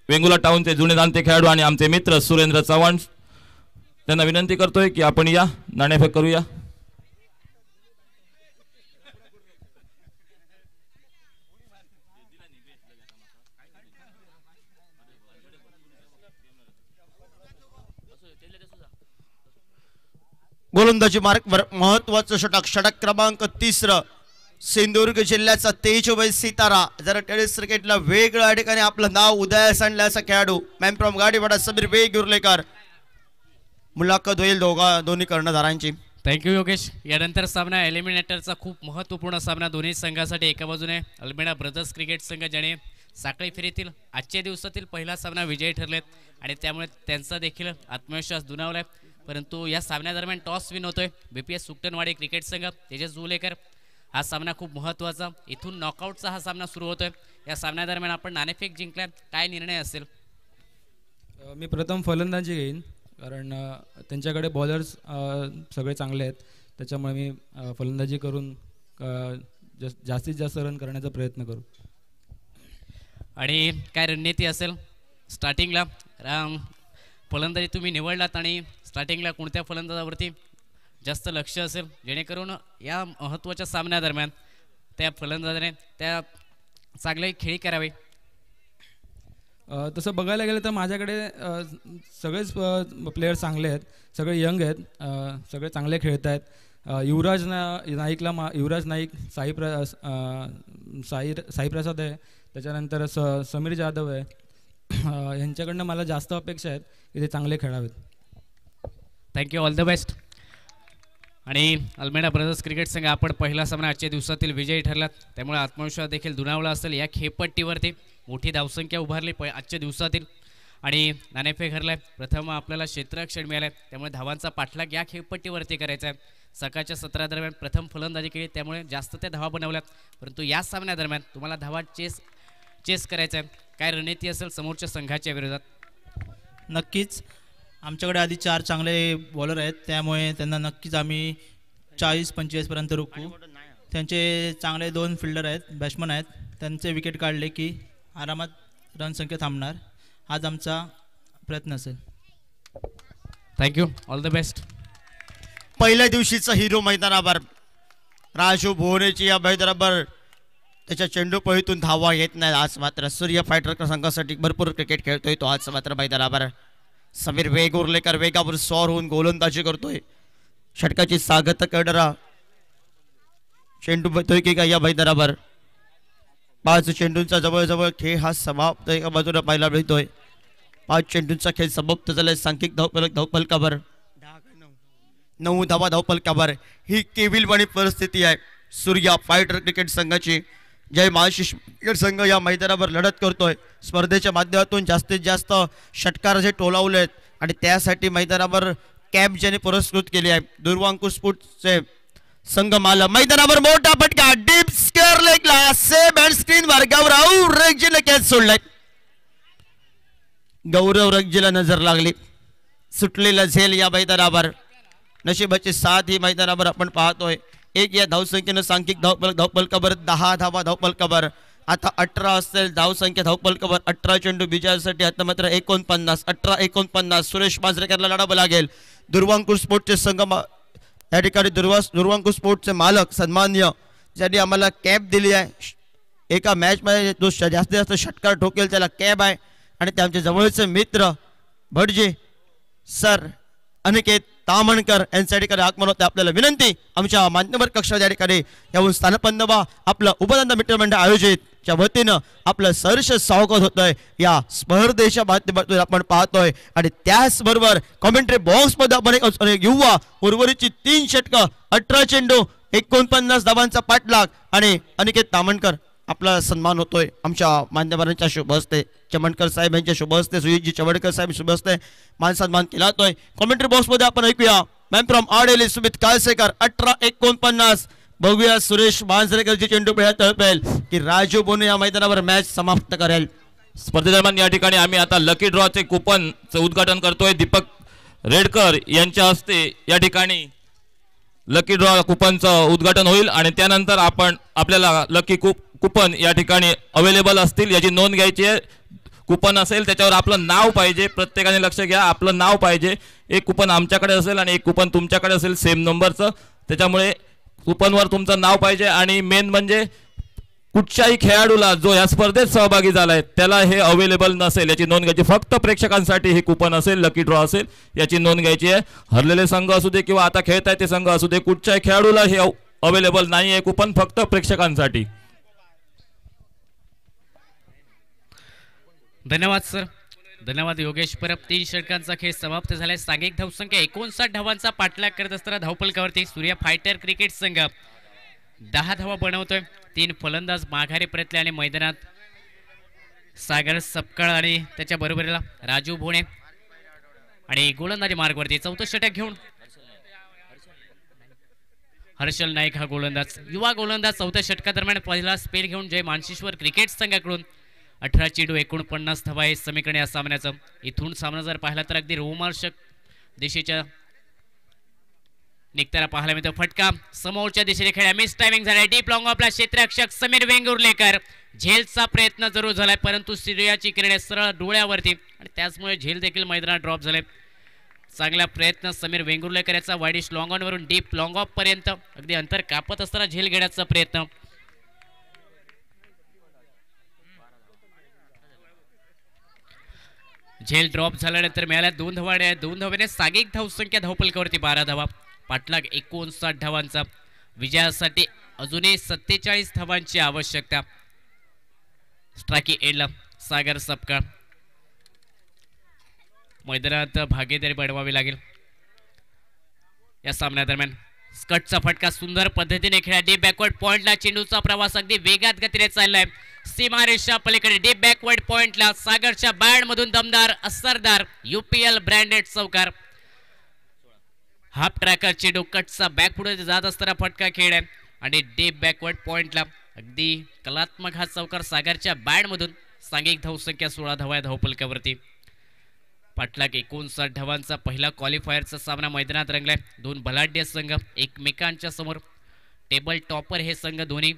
वेंगुला टाउनचे जुने जाणते खेळाडू आणि आमचे मित्र सुरेंद्र चव्हाण त्यांना विनंती करतोय की आपण या नाणेफेक करूया
गोलंदाजी मार्कवर महत्वाचं षटक क्रमांक 3 सिंधुदुर्ग जिल्ह्याचा तेजोबाई सितारा जरा टेनिस क्रिकेटला वेगळ्या ठिकाणी आपलं नाव उदयास आणलं असा खेळाडू मॅन फ्रॉम गाडीवाडा समीर वेगुर्लेकर मुलाखत होईल दोन्ही कर्णधारांची
थँक्यू योगेश यानंतर सामना एलिमिनेटरचा खूप महत्त्वपूर्ण सामना दोन्ही संघासाठी एका बाजूने अल्मेडा ब्रदर्स क्रिकेट संघ ज्याने साखळी फेरीतील आजच्या दिवसातील पहिला सामना विजयी ठरलेत आणि त्यामुळे त्यांचा देखील आत्मविश्वास दुणावलाय परंतु या सामन्यादरम्यान टॉस विन होतोय बीपीएस सुकटनवाडी क्रिकेट संघ तेजस जुलेकर हा सामना खूप महत्त्वाचा इथून नॉकआउटचा हा सामना सुरू होतोय या सामन्यादरम्यान आपण नाणेफेक जिंकल्या काय निर्णय असेल
मी प्रथम फलंदाजी घेईन कारण त्यांच्याकडे बॉलर्स सगळे चांगले आहेत, त्याच्यामुळे मी फलंदाजी करून जास्तीत जास्त रन करण्याचा प्रयत्न करू.
आणि काय रणनीती असेल स्टार्टिंगला? फलंदाजी तुम्ही निवडलात आणि स्टार्टिंगला कोणत्या फलंदाजावरती जास्त लक्ष असेल जेणेकरून या महत्त्वाच्या सामन्यादरम्यान त्या फलंदाजाने त्या चांगले खेळी करावे?
तसं बघायला गेलं तर माझ्याकडे सगळेच प्लेयर चांगले आहेत, सगळे यंग आहेत, सगळे चांगले खेळत आहेत. युवराज नाईक, साईप्रसाद आहे, त्याच्यानंतर समीर जाधव आहे. यांच्याकडनं मला जास्त अपेक्षा आहेत की ते चांगले खेळावेत.
Thank you, all the best. आणि अल्मेडा ब्रदर्स क्रिकेट संघ आपण पहिला सामना आजच्या दिवसातील विजयी ठरलात, त्यामुळे आत्मविश्वास देखील दुणावला असेल. या खेळपट्टीवरती मोठी धावसंख्या उभारली आजच्या दिवसातील आणि नाणेफेक हरलाय. प्रथम आपल्याला क्षेत्ररक्षण मिळालं, त्यामुळे धावांचा पाठलाग या खेळपट्टीवरती करायचा आहे. सकाळच्या सत्रादरम्यान प्रथम फलंदाजी केली, त्यामुळे जास्त त्या धावा बनवल्यात, परंतु या सामन्यादरम्यान तुम्हाला धावा चेस करायचा आहे. काय रणनीती असेल समोरच्या संघाच्या विरोधात?
नक्कीच आमच्याकडे आधी 4 चांगले बॉलर आहेत, त्यामुळे त्यांना नक्कीच आम्ही 40-45पर्यंत रोखू. त्यांचे चांगले 2 फिल्डर आहेत, बॅट्समन आहेत, त्यांचे विकेट काढले की आरामात रनसंख्या थांबणार. आज आमचा प्रयत्न असेल.
Thank you, all the best.
पहिल्या दिवशीचा हिरो मैदानावर राजू भोवनेची या मैदानावर त्याच्या चेंडूपळीतून धावा येत नाही. आज मात्र सूर्य फायटर संघासाठी भरपूर क्रिकेट खेळतोय तो. आज मात्र मैदानावर समीर वेगुर्लेकर वेगावर स्वार होऊन गोलंदाजी करतोय. षटकाची स्वागत करणारा चेंडू बघतोय की या मैदानावर 5 चेंडूंचा जवळजवळ खेळ हा समाप्त एका बाजूला पाहायला मिळतोय. 5 चेंडूंचा खेळ समाप्त झालाय. सांख्यिक धावफलकावर 9 धावा धावफलकावर. ही केविलवाणी परिस्थिती आहे सूर्या फायटर क्रिकेट संघाची. जय महाशिष क्रिकेट संघ या मैदानावर लढत करतोय. स्पर्धेच्या माध्यमातून जास्तीत जास्त षटकार जे टोलावलेत आणि त्यासाठी मैदानावर कॅप ज्याने पुरस्कृत केली आहे. दुर्वांकुश स्पोर्ट्सचे संघ माल मैदानावर मोठा फटका डीप स्क्वेअर लेगला सेम हँड स्क्रीन वर गौरव रगजीने कॅच सोडलाय. गौरव रगजीला नजर लागली. सुटलेला झेल या मैदानावर. नशिबाची साथ ही मैदानावर आपण पाहतोय. 1 या धावसंख्येनं सांख्यिक धावफलकावर 10 धावा धावफलकावर. आता 18 असेल धावसंख्या धावफलकावर. 18 चेंडू विजयासाठी आता मात्र 49. 18-49 सुरेश मांजरेकरला लढावं लागेल. दुर्वांकुश स्पोर्ट्सचे संघ या ठिकाणी दुर्वांकुश स्पोर्ट्सचे मालक सन्मान्य ज्यांनी आम्हाला कॅप दिली आहे. एका मॅचमध्ये जो जास्तीत जास्त षटकार ठोकेल त्याला कॅप आहे. आणि ते आमचे जवळचे मित्र भटजी सर अनिकेत तामणकर यांच्या ठिकाणी आगमन होते. आपल्याला विनंती आमच्या मान्यवर कक्षाच्या ठिकाणी येऊन स्थानपन्न व्हा. आपलं उपनंद मित्रमंडळ आयोजित च्या वतीनं आपलं सहर्ष स्वागत होतंय या स्पर्धेच्या माध्यमातून आपण पाहतोय. आणि त्याचबरोबर कॉमेंट्री बॉक्समध्ये आपण एक युवा उर्वरितची 3 षटकं 18 चेंडू 49 धावांचा पाठलाग आणि अनिकेत तामणकर आपला सन्मान होतोय आमच्या मान्यवरांच्या शुभ हस्ते. चमणकर साहेब यांच्या शुभ हस्ते, सुजितजी चवडकर साहेब शुभ हस्ते मान सन्मान केला जातोय. कॉमेंट्री बॉक्समध्ये आपण ऐकूया मॅम फ्रॉम आडेली सुमित काळसेकर 18-49. बघूया सुरेश मांजरेकरची चेंडू पेढ्या तळपेल की राजू बोने या मैदानावर मॅच समाप्त करेल.
स्पर्धेदरम्यान या ठिकाणी आम्ही आता लकी ड्रॉचे कुपनचं उद्घाटन करतोय. दीपक रेडकर यांच्या हस्ते या ठिकाणी लकी ड्रॉ कुपनचं उद्घाटन होईल आणि त्यानंतर आपण आपल्याला लकी कुपन या ठिकाणी अवेलेबल असतील याची नोंद घ्यायची आहे. कुपन असेल त्याच्यावर आपलं नाव पाहिजे. प्रत्येकाने लक्ष घ्या, आपलं नाव पाहिजे. एक कुपन आमच्याकडे असेल आणि एक कुपन तुमच्याकडे असेल सेम नंबरचं. त्याच्यामुळे कुपनवर तुमचं नाव पाहिजे. आणि मेन म्हणजे कुठच्याही खेळाडूला जो या स्पर्धेत सहभागी झालाय त्याला हे अवेलेबल नसेल याची नोंद घ्यायची. फक्त प्रेक्षकांसाठी हे कुपन असेल, लकी ड्रॉ असेल याची नोंद घ्यायची आहे. हरलेले संघ असू दे किंवा आता खेळताय ते संघ असू दे, कुठच्याही खेळाडूला हे अवेलेबल नाही आहे कुपन, फक्त प्रेक्षकांसाठी.
धन्यवाद सर, धन्यवाद योगेश परब. 3 षटकांचा खेळ समाप्त झालाय. सांघिक धावसंख्या 59 धावांचा पाठलाग करत असताना धावफलकावरती सूर्या फायटर क्रिकेट संघ 10 धावा बनवतोय. 3 फलंदाज माघारी परतले आणि मैदानात सागर सपकाळ आणि त्याच्या बरोबरीला राजू भोणे आणि गोलंदाजी मार्गवरती 4थं षटक घेऊन हर्षल नाईक हा गोलंदाज, युवा गोलंदाज 4थ्या षटकादरम्यान पहिला स्पेल घेऊन जय मानशिश्वर क्रिकेट संघाकडून 18 चेंडू 49 धावा आहे समीकरण या सामन्याचं. इथून सामना जर पाहिला तर अगदी रोमांचक दिशेच्या निघताना पाहायला मिळतो. फटका समोरच्या दिशेने खेळा, मिस टायमिंग झालाय. डीप लॉंग ऑफला क्षेत्ररक्षक समीर वेंगुर्लेकर. झेलचा प्रयत्न जरूर झालाय परंतु सूर्याची किरणे सरळ डोळ्यावरती आणि त्याचमुळे झेल देखील मैदानात ड्रॉप झाले. चांगला प्रयत्न समीर वेंगुर्लेकर याचा. वाईडिश लॉंग ऑन वरून डीप लॉंग ऑफ पर्यंत अगदी अंतर कापत असताना झेल घेण्याचा प्रयत्न. झेल ड्रॉप झाल्यानंतर मिळाल्या 2 धावा. 2 धावेने सागिक धावसंख्या धावपलकावरती 12 धावा. पाठलाग 59 धावांचा. विजयासाठी अजूनही 47 धावांची आवश्यकता. स्ट्रायकी एंडला सागर सपकाळ. मैदानात भागीदारी बनवावी लागेल या सामन्यादरम्यान. स्कटचा फटका सुंदर पद्धतीने खेळा. डीप बॅकवर्ड पॉइंटला चेंडूचा प्रवास अगदी वेगात गतीने चाललाय. सीमारेषा पलीकडे डीप बॅकवर्ड पॉइंटला सागरच्या बॅट मधून दमदार असरदार UPL ब्रँडेड चौकार. हाफ ट्रॅकर चेंडू कटचा बॅक पुढे जात असताना फटका खेळ आहे आणि डीप बॅकवर्ड पॉइंटला अगदी कलात्मक हा चौकार सागरच्या बॅट मधून. सांघिक धावसंख्या 16 धावा धावपलकावरती. पाठलाग 59 धावांचा. पहिला क्वालिफायरचा सामना मैदानात रंगलाय. 2 बलाढ्य संघ एकमेकांच्या समोर. टेबल टॉपर हे संघ दोन्ही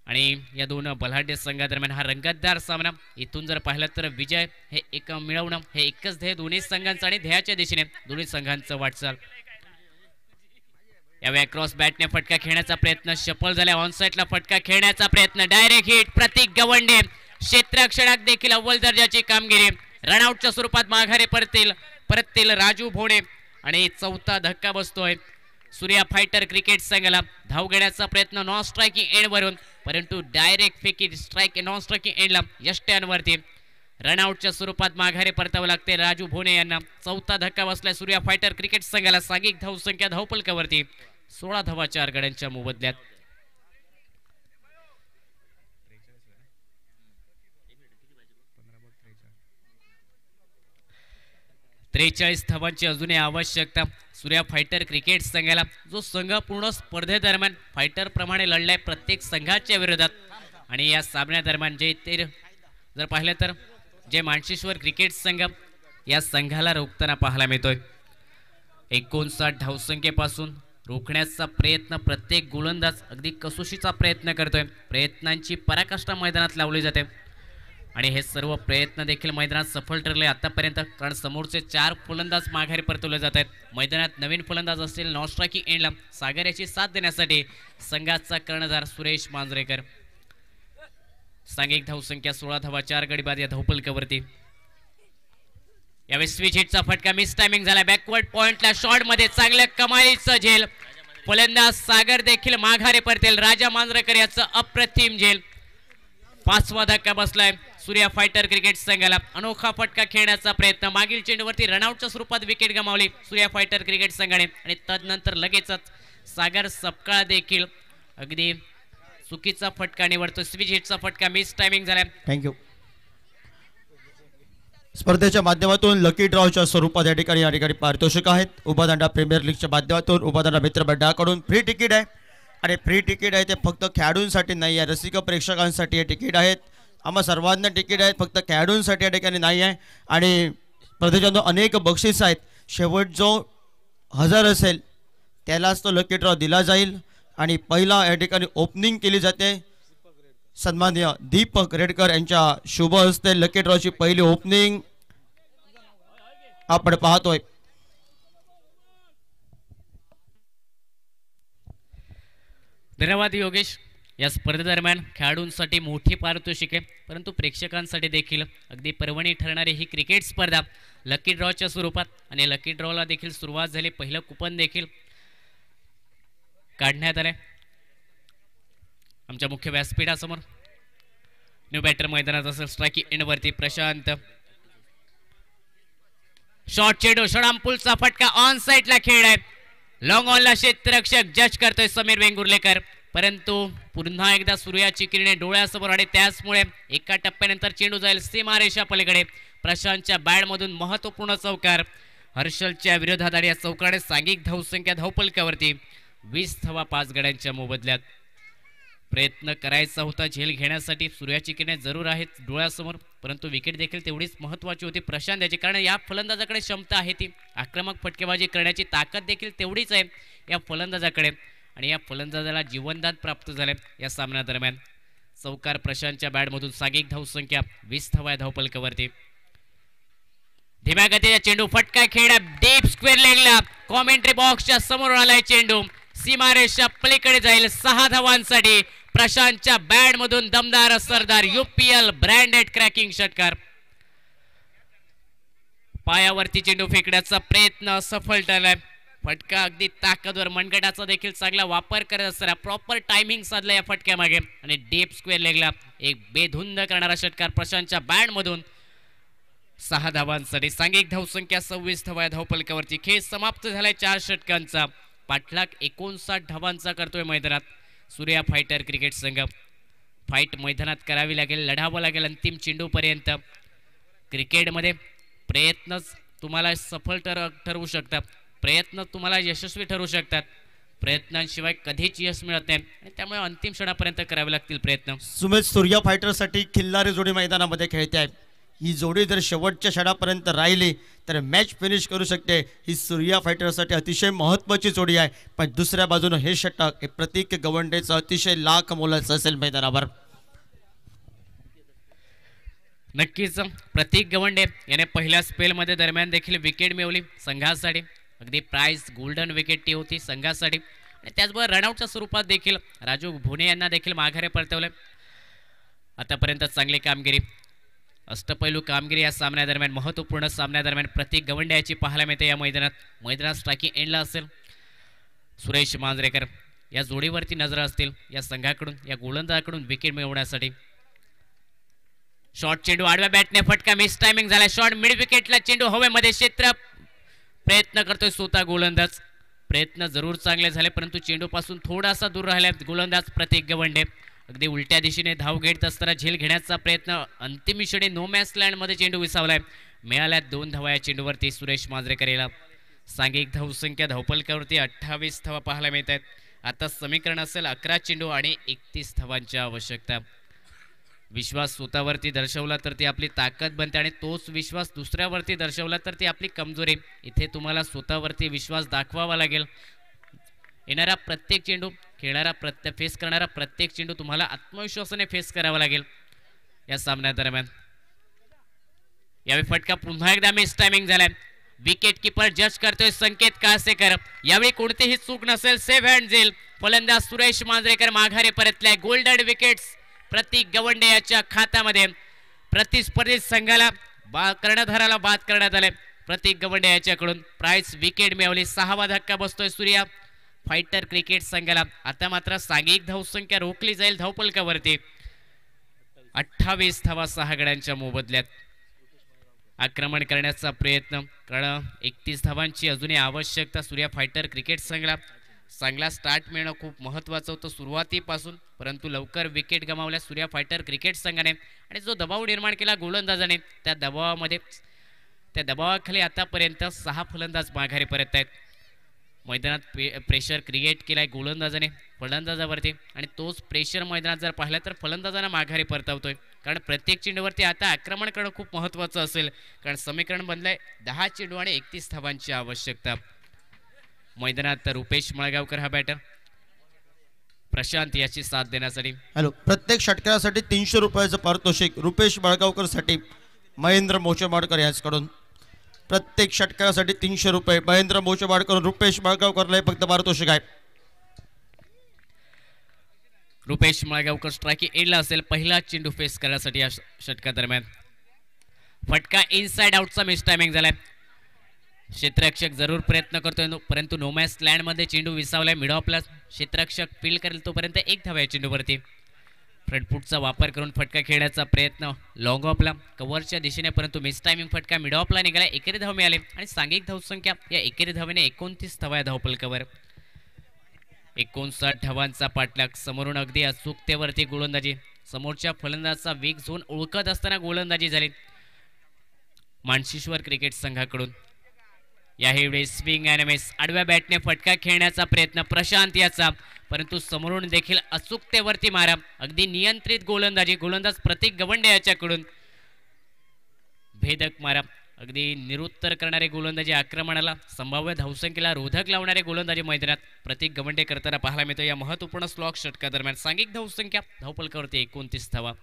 आणि या 2 बलाढ्य संघादरम्यान हा रंगतदार सामना. इथून जर पाहिलं तर विजय हे एक मिळवणं हे एकच ध्येय दोन्ही संघांचं आणि ध्येयाच्या दिशेने दोन्ही संघांचं वाटचाल. यावेळी क्रॉस बॅटने फटका खेळण्याचा प्रयत्न सफल झाला. ऑनसाइडला फटका खेळण्याचा प्रयत्न. Direct hit. प्रतीक गवंडे क्षेत्ररक्षणात देखील अव्वल दर्जाची कामगिरी. रनआउटच्या स्वरूपात माघारी परततील राजू भोणे आणि चौथा धक्का बसतोय सूर्या फायटर क्रिकेट संघाला. धाव घेण्याचा प्रयत्न नॉन स्ट्रायकिंग एंड वरून परंतु डायरेक्ट फेकी स्ट्राइक नॉन स्ट्रायकिंग एंडला यष्ट्यांवरती. रनआउटच्या स्वरूपात माघारी परतावं लागते राजू भोणे यांना. चौथा धक्का बसलाय सूर्या फायटर क्रिकेट संघाला. सांघिक धावसंख्या धावपलकावरती 16 धावा 4 गड्यांच्या मोबदल्यात. त्रेचाळीस धावांची अजूनही आवश्यकता सूर्या फायटर क्रिकेट संघाला. जो संघ पूर्ण स्पर्धेदरम्यान फायटर प्रमाणे लढलाय प्रत्येक संघाच्या विरोधात आणि या सामन्यादरम्यान जे ते जर पाहिलं तर जे मानशेश्वर क्रिकेट संघ या संघाला रोखताना पाहायला मिळतोय. 59 धावसंख्येपासून रोखण्याचा प्रयत्न प्रत्येक गोलंदाज अगदी कसोशीचा प्रयत्न करतोय. प्रयत्नांची पराकाष्ठा मैदानात लावली जाते आणि हे सर्व प्रयत्न देखील मैदानात सफल ठरले आतापर्यंत कारण समोरचे 4 फलंदाज माघारी परतवले जात आहेत. मैदानात नवीन फलंदाज असतील नॉन स्ट्रायकिंग एंडला सागर याची साथ देण्यासाठी संघाचा कर्णधार सुरेश मांजरेकर. सांघिक धावसंख्या 16 धावा 4 गडी बाद या धावपलकावरती. यावेळी स्विच हिटचा फटका मिस टायमिंग झाला. बॅकवर्ड पॉइंटला शॉट मध्ये चांगल्या कमालीचं झेल. फलंदाज सागर देखील माघारी परतेल. राजा मांजरेकर याचं अप्रतिम झेल. 5वा धक्का बसलाय सूर्या फायटर क्रिकेट संघाला. अनोखा फटका खेळण्याचा प्रयत्न. मागील चेंडूवरती रनआउटच्या स्वरूपात विकेट गमावली सूर्या फायटर क्रिकेट संघाने आणि तदनंतर लगेचच सागर सपकाळ देखील अगदी चुकीचा फटका निवडतो. स्विच हिटचा फटका मिस टायमिंग झालाय.
थँक्यू. स्पर्धेच्या माध्यमातून लकी ड्रॉच्या स्वरूपात या ठिकाणी पारितोषिक आहेत. उपादांडा प्रीमियर लीगच्या माध्यमातून उपादांडा मित्र मंडळाकडून फ्री तिकीट आहे आणि फ्री तिकीट आहे ते फक्त खेळाडूंसाठी नाही आहे, रसिक प्रेक्षकांसाठी हे तिकीट आहेत. आम्हा सर्वांना तिकीट आहेत, फक्त खेळाडूंसाठी या ठिकाणी नाही आहे. आणि स्पर्धेच्या अनेक बक्षीस आहेत. शेवट जो 1000 असेल त्यालाच तो लकी ड्रॉ दिला जाईल आणि पहिला या ठिकाणी ओपनिंग केली जाते. सन्माननीय दीपक रेडकर यांच्या शुभ हस्ते लकी ड्रॉची पहिली ओपनिंग आपण पाहतोय.
धन्यवाद योगेश. या स्पर्धेदरम्यान खेळाडूंसाठी मोठी पारितोषिके परंतु प्रेक्षकांसाठी देखील अगदी पर्वणी ठरणारी ही क्रिकेट स्पर्धा लकी ड्रॉच्या स्वरूपात आणि लकी ड्रॉला देखील सुरुवात झाली. पहिलं कुपन देखील काढण्यात आले. आमच्या मुख्य व्यासपीठासमोर न्यू बॅटर मैदानात असेल. स्ट्रायकिंग एंडवरती प्रशांत. शॉर्ट चेंडू षडामपूलचा फटका ऑन साइडला खेळ आहे. लॉंग ऑनला क्षेत्ररक्षक जज करतोय समीर वेंगुर्लेकर परंतु पुन्हा एकदा सूर्याची किरणे डोळ्यासमोर आणि त्याचमुळे एका टप्प्यानंतर चेंडू जाईल सीमारेषा पलीकडे. प्रशांतच्या बॅटमधून महत्वपूर्ण चौकार. हर्षलच्या विरोधात आणि या चौकाने सांघिक धावसंख्या धावपलकावरती 20 धावा 5 गड्यांच्या मोबदल्यात. प्रयत्न करायचा होता झेल घेण्यासाठी. सूर्याची किरणे जरूर आहेत डोळ्यासमोर, परंतु विकेट देखील तेवढीच महत्त्वाची होती प्रशांत याची, कारण या फलंदाजाकडे क्षमता आहे ती आक्रमक फटकेबाजी करण्याची ताकद देखील तेवढीच आहे या फलंदाजाकडे, आणि या फलंदाजाला जीवनदान प्राप्त झाले या सामन्यादरम्यान. चौकार प्रशांतच्या बॅटमधून सागिक धावसंख्या 20 धावा धावपलकावरती. धीम्या गतीचा चेंडू फटका खेळला डीप स्क्वेअर लेगला, कॉमेंट्री बॉक्सच्या समोर आलाय चेंडू, सीमारेषा पलीकडे जाईल 6 धावांसाठी. प्रशांतच्या बॅट मधून दमदार असरदार UPL ब्रँडेड क्रॅकिंग षटकार. पायावरती चेंडू फेकण्याचा प्रयत्न सफल ठरलाय. फटका अगदी ताकदवर, मनगटाचा देखील चांगला वापर करत असताना प्रॉपर टायमिंग साधला या फटक्यामागे, आणि डीप स्क्वेअर लेगला एक बेधुंद करणारा षटकार प्रशांतच्या बॅट मधून 6 धावांसाठी. सांघिक धावसंख्या 26 धावा धावपलकावरती. खेळ समाप्त झालाय 4 षटकांचा. पाठलाग 59 धावांचा करतोय मैदानात सूर्या फायटर क्रिकेट संघ. फाईट मैदानात करावी लागेल, लढावं लागेल अंतिम चेंडूपर्यंत. क्रिकेटमध्ये प्रयत्नच तुम्हाला सफल ठरवू शकतात, प्रयत्न तुम्हाला यशस्वी ठरू शकतात, प्रयत्नांशिवाय कधीच यश मिळत नाही, आणि त्यामुळे अंतिम क्षणापर्यंत करावे लागतील प्रयत्न.
सुमेध सूर्या फायटरसाठी खिल्लारी जोडी मैदानामध्ये खेळते आहे. ही जोडी जर शेवटच्या क्षणापर्यंत राहिली तर मॅच फिनिश करू शकते. ही सूर्या फायटरसाठी अतिशय महत्त्वाची जोडी आहे. पण दुसऱ्या बाजूने हे षटक हे प्रतीक गवंडेचं अतिशय लाख मोलाचं असेल मैदानावर.
नक्कीच प्रतीक गवंडे याने पहिल्या स्पेलमध्ये दरम्यान देखील विकेट मिळवली संघासाठी. अगदी प्राइस गोल्डन विकेट ती होती संघासाठी, आणि त्याचबरोबर रनआउटच्या स्वरूपात देखील राजू भुणे यांना देखील माघारे परतवले. आतापर्यंत चांगली कामगिरी, अष्टपैलू कामगिरी या सामन्यादरम्यान, महत्त्वपूर्ण सामन्यादरम्यान प्रतीक गवंडे याची पाहायला मिळते या मैदानात स्ट्रायकिंग एंडला असेल. सुरेश मांजरेकर या जोडीवरती नजर असतील या संघाकडून, या गोलंदाजाकडून विकेट मिळवण्यासाठी. शॉर्ट चेंडू आडव्या बॅटने फटका, मिस टायमिंग झाला. शॉर्ट मिड विकेटला चेंडू हवेमध्ये, क्षेत्र प्रयत्न करतोय स्वतः गोलंदाज. प्रयत्न जरूर चांगले झाले, परंतु चेंडूपासून थोडासा दूर राहिला गोलंदाज प्रतीक गवंडे. अगदी उलट्या दिशेने धाव घेत असताना झेल घेण्याचा प्रयत्न, अंतिम क्षणी नो मॅच लँडमध्ये चेंडू विसावलाय. मिळाल्या 2 धावा या चेंडूवरती सुरेश मांजरेकर याला. सांघिक धावसंख्या धावपलकावरती 28 धावा पाहायला मिळत आहेत. आता समीकरण असेल 11 चेंडू आणि 31 धावांची आवश्यकता. विश्वास स्वतःवरती दर्शवला तर ती आपली ताकद बनते, आणि तोच विश्वास दुसऱ्यावरती दर्शवला तर ती आपली कमजोरी. इथे तुम्हाला स्वतःवरती विश्वास दाखवावा लागेल. येणारा प्रत्येक चेंडू, खेळणारा फेस करणारा प्रत्येक चेंडू तुम्हाला आत्मविश्वासाने फेस करावा लागेल या सामन्यादरम्यान. यावेळी फटका पुन्हा एकदा मिस टायमिंग झालाय. विकेट किपर जज करतोय संकेत कासेकर. यावेळी कोणतीही चूक नसेल, सेव्ह हँड झेल. फलंदाज सुरेश मांजरेकर माघारी परतलाय. गोल्डन विकेट्स प्रतीक गवंडे याच्या खात्यामध्ये. प्रतिस्पर्धी संघाला कर्णधाराला बाद करण्यात आले. प्रतीक गवंडे याच्याकडून प्राइस विकेट मिळवली. 6वा धक्का बसतोय सूर्या फायटर क्रिकेट संघाला. आता मात्र सांघिक धावसंख्या रोखली जाईल धावपलकावरती. 28 धावा 6 गड्यांच्या मोबदल्यात. आक्रमण करण्याचा प्रयत्न, कारण 31 धावांची अजूनही आवश्यकता सूर्या फायटर क्रिकेट संघाला. चांगला स्टार्ट मिळणं खूप महत्त्वाचं होतं सुरुवातीपासून, परंतु लवकर विकेट गमावल्या सूर्या फायटर क्रिकेट संघाने, आणि जो दबाव निर्माण केला गोलंदाजाने त्या दबावाखाली आतापर्यंत 6 फलंदाज माघारी परत आहेत. मैदानात प्रेशर क्रिएट केलाय गोलंदाजाने फलंदाजावरती, आणि तोच प्रेशर मैदानात जर पाहिला तर फलंदाजांना माघारी परतवतोय. कारण प्रत्येक चेंडूवरती आता आक्रमण करणं खूप महत्त्वाचं असेल, कारण समीकरण बनलंय 10 चेंडू आणि 31 धावांची आवश्यकता. मैदानात रुपेश मळगावकर हा बॅटर, प्रशांत याची साथ देण्यासाठी.
हॅलो, प्रत्येक षटकारासाठी 300 रुपयाचं पारितोषिक रुपेश मळगावकर साठी महेंद्र मोचेमाडकर यांच्याकडून. प्रत्येक षटकारासाठी 300 रुपये महेंद्र मोचेमाडकर रुपेश मळगावकरला फक्त पारितोषिक आहे.
रुपेश मळगावकर स्ट्रायकिंग एंडला असेल पहिला चेंडू फेस करण्यासाठी या षटकादरम्यान. फटका इनसाइड आउटचा मिस टायमिंग झालाय. क्षेत्ररक्षक जरूर प्रयत्न करतोय, परंतु नोमॅस लँडमध्ये चेंडू विसावलाय. मिड ऑफला क्षेत्ररक्षक फील्ड करेल तोपर्यंत 1 धावा या चेंडूवरती. फ्रंटफूटचा वापर करून फटका खेळण्याचा प्रयत्न लॉंग ऑफला कव्हरच्या दिशेने, परंतु मिस टायमिंग फटका मिड ऑफला निघाला. एकेरी धाव मिळाले, आणि सांघिक धावसंख्या या एकेरी धावेने 29 धावा या धावपलकावर. 59 धावांचा पाठलाग. समोरून अगदी अचूकतेवरती गोलंदाजी, समोरच्या फलंदाजाचा वीक झोन ओळखत असताना गोलंदाजी झाली मानशिश्वर क्रिकेट संघाकडून. यावेळी स्विंग अँड मिस, आडव्या बॅटने फटका खेळण्याचा प्रयत्न प्रशांत याचा, परंतु समोरून देखील अचूकतेवरती मारा. अगदी नियंत्रित गोलंदाजी. गोलंदाज प्रतीक गवंडे याच्याकडून भेदक मारा. अगदी निरुत्तर करणारे गोलंदाजी आक्रमणाला संभाव्य धावसंख्येला रोधक लावणारे गोलंदाजी मैदानात प्रतीक गवंडे करताना पाहायला मिळतो. या महत्वपूर्ण स्लॉग षटकादरम्यान सांघिक धावसंख्या धावपलकावरती 29 धावा.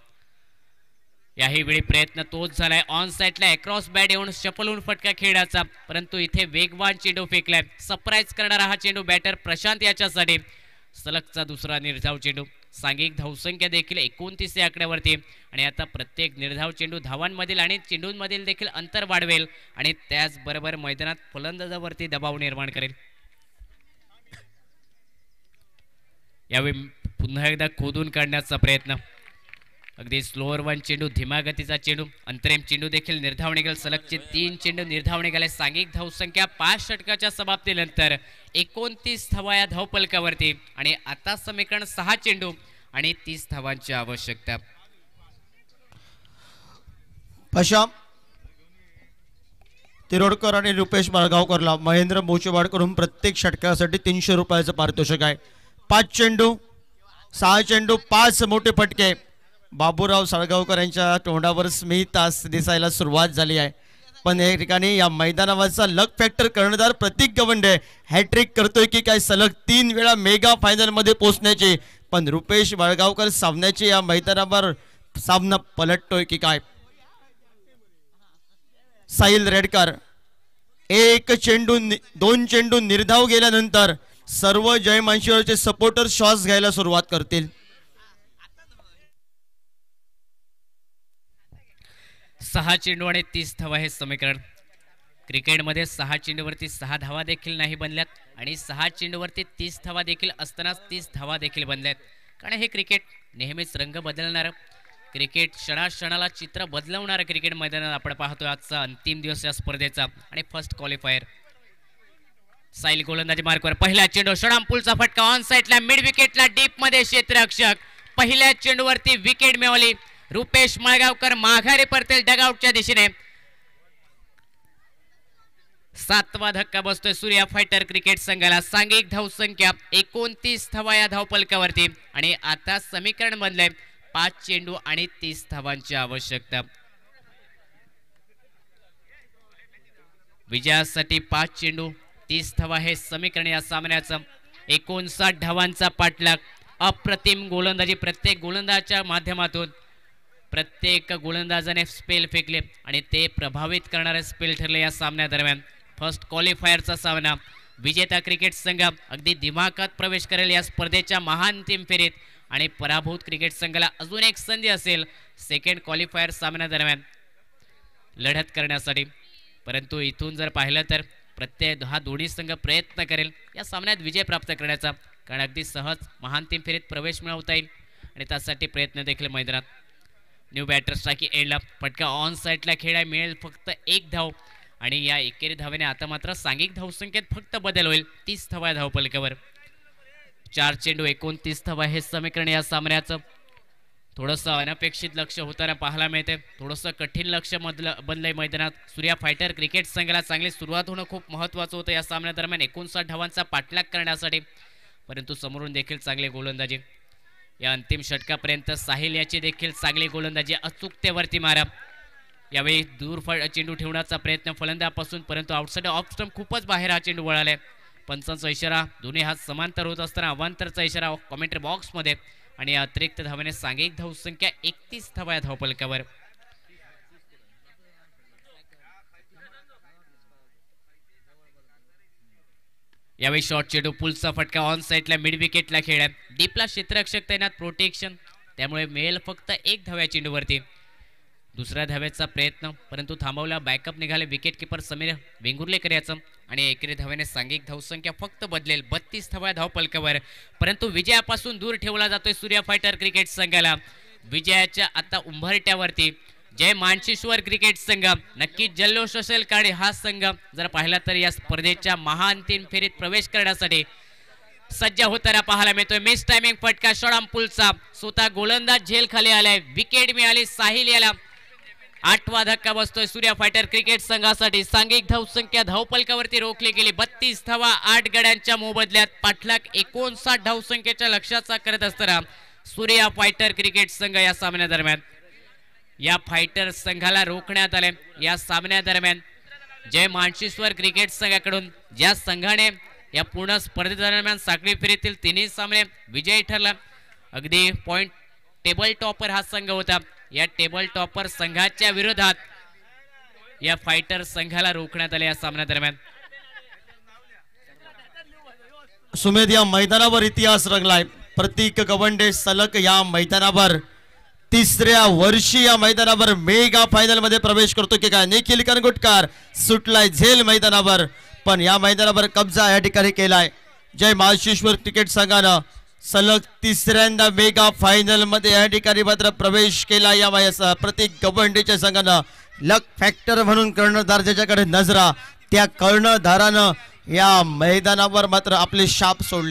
याही वेळी प्रयत्न तोच झालाय. ऑन साईडला अक्रॉस बॅट येऊन शफलून फटका खेळण्याचा, परंतु इथे वेगवान चेंडू फेकलाय. सरप्राईज करणारा हा चेंडू बॅटर प्रशांत याच्यासाठी. सलगचा दुसरा निर्धाव चेंडू. सांघिक धावसंख्या देखील 29 या आकड्यावरती आणि आता प्रत्येक निर्धाव चेंडू धावांमधील आणि चेंडूंमधील देखील अंतर वाढवेल आणि त्याचबरोबर मैदानात फलंदाजावरती दबाव निर्माण करेल. यावेळी पुन्हा एकदा खोदून काढण्याचा प्रयत्न. अगदी स्लोअर वन चेंडू, धीमा गतीचा चेंडू, अंतरिम चेंडू देखील निर्धाव निघेल. सलगचे 3 चेंडू निर्धाव निघाले. सांघिक धावसंख्या 5 षटकाच्या समाप्तीनंतर 29 धावा या धावपलकावरती आणि आता समीकरण 6 चेंडू आणि 30 धावांची आवश्यकता.
पशा तिरोडकर आणि रुपेश माळगावकरला महेंद्र मोचेवाडकडून प्रत्येक षटकासाठी 300 रुपयाचं पारितोषिक आहे. 5 चेंडू 6 चेंडू 5 मोठे फटके. बाबूराव साळगावकर यांच्या तोंडावर स्मित दिसायला सुरुवात झाली आहे. पण या ठिकाणी या मैदानावरचा लक फॅक्टर कर्णधार प्रतीक गवंडे हॅट्रिक करतोय की काय सलग 3 वेळा मेगा फायनल मध्ये पोहोचण्याची. पण रुपेश वाळगावकर सामन्याची या मैदानावर सामना पलटतोय की काय. साहिल रेडकर 1 चेंडू 2 चेंडू निर्धाव गेल्यानंतर सर्व जयमानशीवरचे सपोर्टर श्वास घ्यायला सुरुवात करतील.
6 चेंडू आणि 30 धावा हे समीकरण. क्रिकेटमध्ये 6 चेंडूवरती 6 धावा देखील नाही बनल्यात आणि 6 चेंडूवरती 30 धावा देखील असतानाच 30 धावा देखील बनल्यात. कारण हे क्रिकेट नेहमीच रंग बदलणारं क्रिकेट, क्षणाक्षणाला चित्र बदलवणारं क्रिकेट मैदानात आपण पाहतोय. आजचा अंतिम दिवस या स्पर्धेचा आणि फर्स्ट क्वालिफायर. साईल गोलंदाजी मार्कवर पहिला चेंडू, षडांपूलचा फटका ऑन साईडला मिड विकेटला डीप मध्ये क्षेत्ररक्षक. पहिल्या चेंडूवरती विकेट मिळवली. रुपेश माळगावकर माघारी परतेल डगआउटच्या दिशेने. 7वा धक्का बसतोय सूर्या फायटर क्रिकेट संघाला. सांघिक धावसंख्या 29 धावा या धावपलकावरती आणि आता समीकरण बनलंय 5 चेंडू आणि 30 धावांची आवश्यकता. विजयासाठी 5 चेंडू 30 धावा हे समीकरण या सामन्याचं. 59 धावांचा पाठलाग. अप्रतिम गोलंदाजी प्रत्येक गोलंदाजाच्या माध्यमातून. प्रत्येक गोलंदाजाने स्पेल फेकले आणि ते प्रभावित करणारे स्पेल ठरले या सामन्यादरम्यान. फर्स्ट क्वालिफायरचा सामना. विजेता क्रिकेट संघ अगदी दिमाखात प्रवेश करेल या स्पर्धेच्या महाअंतिम फेरीत आणि पराभूत क्रिकेट संघाला अजून एक संधी असेल सेकंड क्वालिफायर सामन्यादरम्यान लढत करण्यासाठी. परंतु इथून जर पाहिलं तर प्रत्येक हा दोन्ही संघ प्रयत्न करेल या सामन्यात विजय प्राप्त करण्याचा, कारण अगदी सहज महाअंतिम फेरीत प्रवेश मिळवता येईल आणि त्यासाठी प्रयत्न देखील मैदानात. न्यू बॅटर स्ट्राइक एंडला फटका ऑन साईडला खेळायला मिळेल. फक्त 1 धाव आणि या एकेरी धावेने आता मात्र सांघिक धावसंख्येत फक्त बदल होईल. 30 धावा धावपलकावर. 4 चेंडू 29 धावा हे समीकरण या सामन्याचं. थोडंसं अनपेक्षित लक्ष होताना पाहायला मिळते. थोडंसं कठीण लक्ष बनलंय मैदानात. सूर्या फायटर क्रिकेट संघाला चांगली सुरुवात होणं खूप महत्त्वाचं होतं या सामन्यादरम्यान 59 धावांचा पाठलाग करण्यासाठी. परंतु समोरून देखील चांगले गोलंदाजी. या अंतिम षटकापर्यंत साहिल याची देखील चांगली गोलंदाजी. अचूकतेवरती मारा. यावेळी दूर चेंडू ठेवण्याचा प्रयत्न फलंदापासून, परंतु आउटसाइड ऑफ स्टंप खूपच बाहेर हा चेंडू वळालाय. पंचांचा इशारा. दोन्ही हात समांतर होत असताना अवांतरचा इशारा कॉमेंट्री बॉक्समध्ये आणि अतिरिक्त धावेने सांघिक धावसंख्या 31 धावा या धावपलकावर. यावेळी शॉर्ट चेंडू पुलचा फटका ऑन साईडला मिड विकेटला खेळला. डीपला क्षेत्ररक्षक तैनात प्रोटेक्शन, त्यामुळे मिळेल फक्त 1 धाव या चेंडूवरती. दुसऱ्या धावेचा प्रयत्न परंतु थांबवला. बॅकअप निघाले विकेट किपर समीर वेंगुर्लेकर याचं आणि एकेरी धावेने सांघिक धावसंख्या फक्त बदलेल 32 धावा धावपलकावर. परंतु विजयापासून दूर ठेवला जातोय सूर्या फायटर क्रिकेट संघाला. विजयाच्या आता उंबरट्यावरती जय मानशेश्वर क्रिकेट संघ. नक्कीच जल्लोष असेल, कारण हा संघ जर पाहिला तर या स्पर्धेच्या महाअंतिम फेरीत प्रवेश करण्यासाठी सज्ज होताना पाहायला मिळतोय. मिस टायमिंग फटका षडांपूलचा. स्वतः गोलंदाज झेल खाली आलाय. विकेट मिळाली साहिल याला. 8वा धक्का बसतोय सूर्या फायटर क्रिकेट संघासाठी. सांघिक धावसंख्या धावपलकावरती रोखली गेली. 32 धावा 8 गड्यांच्या मोबदल्यात. पाठलाग 59 धावसंख्येच्या लक्ष्याचा करत असताना सूर्या फायटर क्रिकेट संघ या सामन्यादरम्यान या फायटर संघाला रोखण्यात आले. या सामन्यादरम्यान जय मानशिश्वर क्रिकेट संघाकडून ज्या संघाने या पूर्ण स्पर्धेदरम्यान साखळी फेरीतील तिन्ही सामने विजयी ठरला. अगदी पॉइंट टेबल टॉपर हा संघ होता. या टेबल टॉपर संघाच्या विरोधात या फायटर संघाला रोखण्यात आले. या सामन्यादरम्यान
सुमेध या मैदानावर इतिहास रंगलाय. प्रतीक गवंडे सलग या मैदानावर तिसऱ्या वर्षी या मैदानावर मेगा फायनल मध्ये प्रवेश करतो की काय. निखिल करंगुटकर सुटलाय झेल मैदानावर, पण या मैदानावर कब्जा या ठिकाणी केलाय. जय मानशिश्वर क्रिकेट संघानं सलग तिसऱ्यांदा मेगा फायनल मध्ये या ठिकाणी मात्र प्रवेश केला. या प्रतीक गवंडेच्या संघानं लक फॅक्टर म्हणून कर्णधार ज्याच्याकडे नजरा त्या कर्णधारानं या मैदानावर मात्र आपले शाप सोडले.